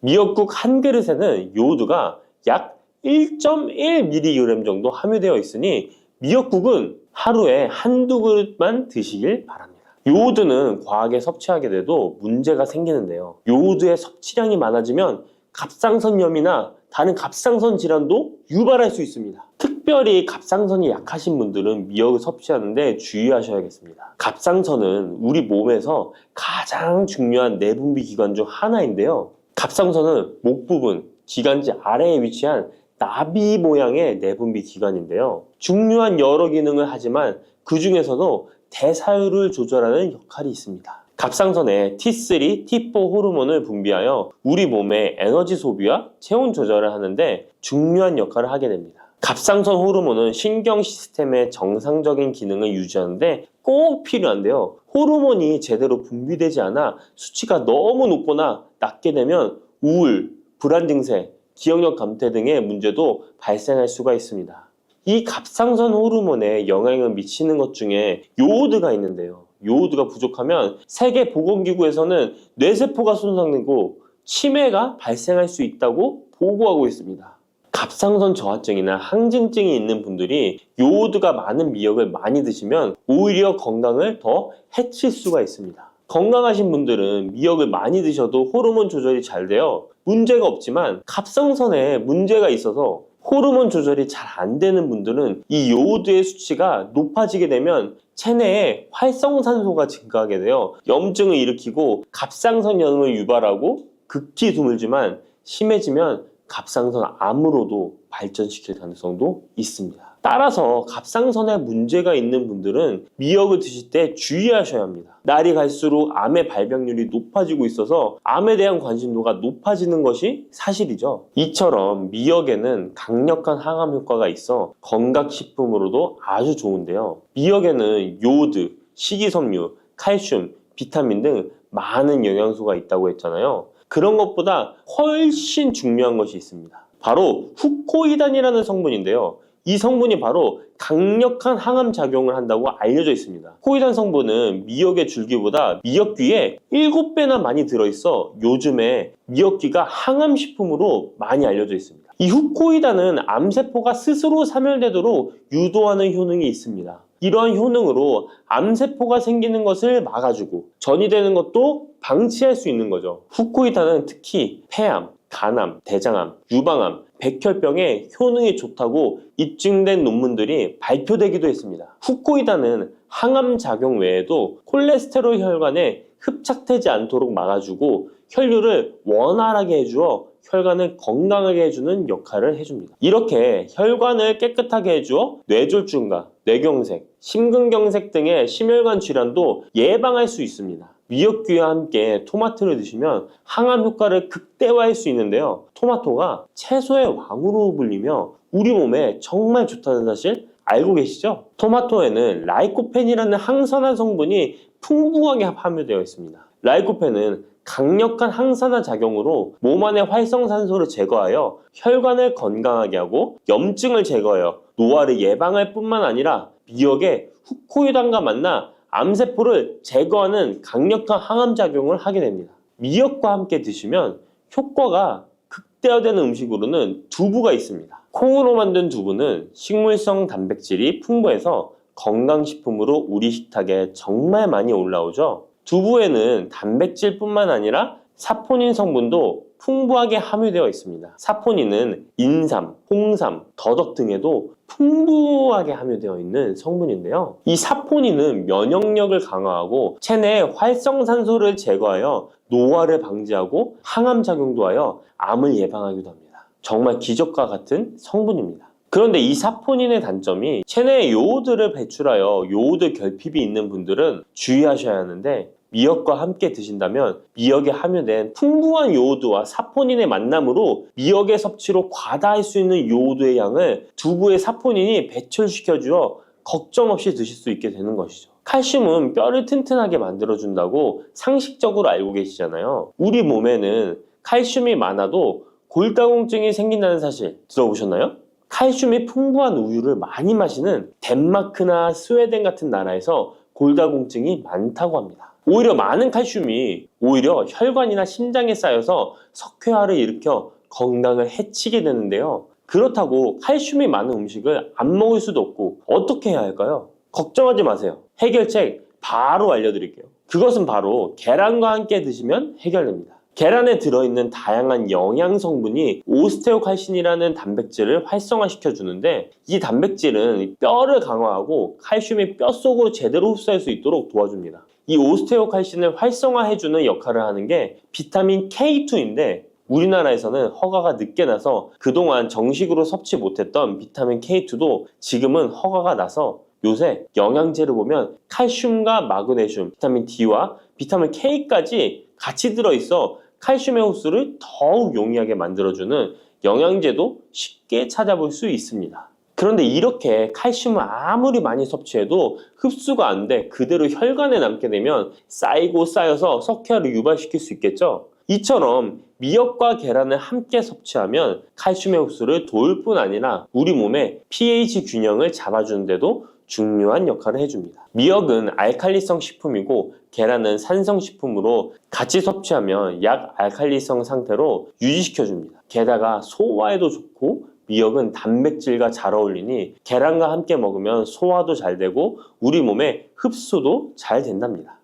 미역국 한 그릇에는 요오드가 약 1.1mg 정도 함유되어 있으니 미역국은 하루에 한두 그릇만 드시길 바랍니다. 요오드는 과하게 섭취하게 돼도 문제가 생기는데요. 요오드의 섭취량이 많아지면 갑상선염이나 다른 갑상선 질환도 유발할 수 있습니다. 특별히 갑상선이 약하신 분들은 미역을 섭취하는데 주의하셔야겠습니다. 갑상선은 우리 몸에서 가장 중요한 내분비 기관 중 하나인데요. 갑상선은 목 부분, 기관지 아래에 위치한 나비 모양의 내분비 기관인데요. 중요한 여러 기능을 하지만 그 중에서도 대사율을 조절하는 역할이 있습니다. 갑상선에 T3, T4 호르몬을 분비하여 우리 몸의 에너지 소비와 체온 조절을 하는데 중요한 역할을 하게 됩니다. 갑상선 호르몬은 신경 시스템의 정상적인 기능을 유지하는데 꼭 필요한데요. 호르몬이 제대로 분비되지 않아 수치가 너무 높거나 낮게 되면 우울, 불안 증세, 기억력 감퇴 등의 문제도 발생할 수가 있습니다. 이 갑상선 호르몬에 영향을 미치는 것 중에 요오드가 있는데요. 요오드가 부족하면 세계보건기구에서는 뇌세포가 손상되고 치매가 발생할 수 있다고 보고하고 있습니다. 갑상선 저하증이나 항진증이 있는 분들이 요오드가 많은 미역을 많이 드시면 오히려 건강을 더 해칠 수가 있습니다. 건강하신 분들은 미역을 많이 드셔도 호르몬 조절이 잘 되어 문제가 없지만 갑상선에 문제가 있어서 호르몬 조절이 잘 안 되는 분들은 이 요오드의 수치가 높아지게 되면 체내에 활성산소가 증가하게 되어 염증을 일으키고 갑상선염을 유발하고 극히 드물지만 심해지면 갑상선 암으로도 발전시킬 가능성도 있습니다. 따라서 갑상선에 문제가 있는 분들은 미역을 드실 때 주의하셔야 합니다. 날이 갈수록 암의 발병률이 높아지고 있어서 암에 대한 관심도가 높아지는 것이 사실이죠. 이처럼 미역에는 강력한 항암 효과가 있어 건강식품으로도 아주 좋은데요. 미역에는 요오드, 식이섬유, 칼슘, 비타민 등 많은 영양소가 있다고 했잖아요. 그런 것보다 훨씬 중요한 것이 있습니다. 바로 후코이단이라는 성분인데요. 이 성분이 바로 강력한 항암 작용을 한다고 알려져 있습니다. 코이단 성분은 미역의 줄기보다 미역귀에 7배나 많이 들어있어 요즘에 미역귀가 항암식품으로 많이 알려져 있습니다. 이 후코이단은 암세포가 스스로 사멸되도록 유도하는 효능이 있습니다. 이러한 효능으로 암세포가 생기는 것을 막아주고 전이 되는 것도 방치할 수 있는 거죠. 후코이단은 특히 폐암, 간암, 대장암, 유방암, 백혈병에 효능이 좋다고 입증된 논문들이 발표되기도 했습니다. 후코이단은 항암 작용 외에도 콜레스테롤 혈관에 흡착되지 않도록 막아주고 혈류를 원활하게 해주어 혈관을 건강하게 해주는 역할을 해줍니다. 이렇게 혈관을 깨끗하게 해주어 뇌졸중과 뇌경색, 심근경색 등의 심혈관 질환도 예방할 수 있습니다. 미역귀와 함께 토마토를 드시면 항암 효과를 극대화할 수 있는데요. 토마토가 채소의 왕으로 불리며 우리 몸에 정말 좋다는 사실 알고 계시죠? 토마토에는 라이코펜이라는 항산화 성분이 풍부하게 함유되어 있습니다. 라이코펜은 강력한 항산화 작용으로 몸 안의 활성산소를 제거하여 혈관을 건강하게 하고 염증을 제거하여 노화를 예방할 뿐만 아니라 미역의 후코이단과 만나 암세포를 제거하는 강력한 항암작용을 하게 됩니다. 미역과 함께 드시면 효과가 극대화되는 음식으로는 두부가 있습니다. 콩으로 만든 두부는 식물성 단백질이 풍부해서 건강식품으로 우리 식탁에 정말 많이 올라오죠. 두부에는 단백질뿐만 아니라 사포닌 성분도 풍부하게 함유되어 있습니다. 사포닌은 인삼, 홍삼, 더덕 등에도 풍부하게 함유되어 있는 성분인데요. 이 사포닌은 면역력을 강화하고 체내 활성산소를 제거하여 노화를 방지하고 항암 작용도 하여 암을 예방하기도 합니다. 정말 기적과 같은 성분입니다. 그런데 이 사포닌의 단점이 체내에 요오드를 배출하여 요오드 결핍이 있는 분들은 주의하셔야 하는데 미역과 함께 드신다면 미역에 함유된 풍부한 요오드와 사포닌의 만남으로 미역의 섭취로 과다할 수 있는 요오드의 양을 두부의 사포닌이 배출시켜주어 걱정 없이 드실 수 있게 되는 것이죠. 칼슘은 뼈를 튼튼하게 만들어준다고 상식적으로 알고 계시잖아요. 우리 몸에는 칼슘이 많아도 골다공증이 생긴다는 사실 들어보셨나요? 칼슘이 풍부한 우유를 많이 마시는 덴마크나 스웨덴 같은 나라에서 골다공증이 많다고 합니다. 오히려 많은 칼슘이 오히려 혈관이나 심장에 쌓여서 석회화를 일으켜 건강을 해치게 되는데요. 그렇다고 칼슘이 많은 음식을 안 먹을 수도 없고 어떻게 해야 할까요? 걱정하지 마세요. 해결책 바로 알려드릴게요. 그것은 바로 계란과 함께 드시면 해결됩니다. 계란에 들어있는 다양한 영양 성분이 오스테오칼신이라는 단백질을 활성화시켜 주는데 이 단백질은 뼈를 강화하고 칼슘이 뼛속으로 제대로 흡수할 수 있도록 도와줍니다. 이 오스테오칼신을 활성화해주는 역할을 하는 게 비타민 K2인데 우리나라에서는 허가가 늦게 나서 그동안 정식으로 섭취 못했던 비타민 K2도 지금은 허가가 나서 요새 영양제를 보면 칼슘과 마그네슘, 비타민 D와 비타민 K까지 같이 들어있어 칼슘의 흡수를 더욱 용이하게 만들어주는 영양제도 쉽게 찾아볼 수 있습니다. 그런데 이렇게 칼슘을 아무리 많이 섭취해도 흡수가 안 돼 그대로 혈관에 남게 되면 쌓이고 쌓여서 석회화를 유발시킬 수 있겠죠? 이처럼 미역과 계란을 함께 섭취하면 칼슘의 흡수를 도울 뿐 아니라 우리 몸의 pH 균형을 잡아주는 데도 중요한 역할을 해줍니다. 미역은 알칼리성 식품이고 계란은 산성 식품으로 같이 섭취하면 약 알칼리성 상태로 유지시켜줍니다. 게다가 소화에도 좋고 미역은 단백질과 잘 어울리니 계란과 함께 먹으면 소화도 잘 되고 우리 몸의 흡수도 잘 된답니다.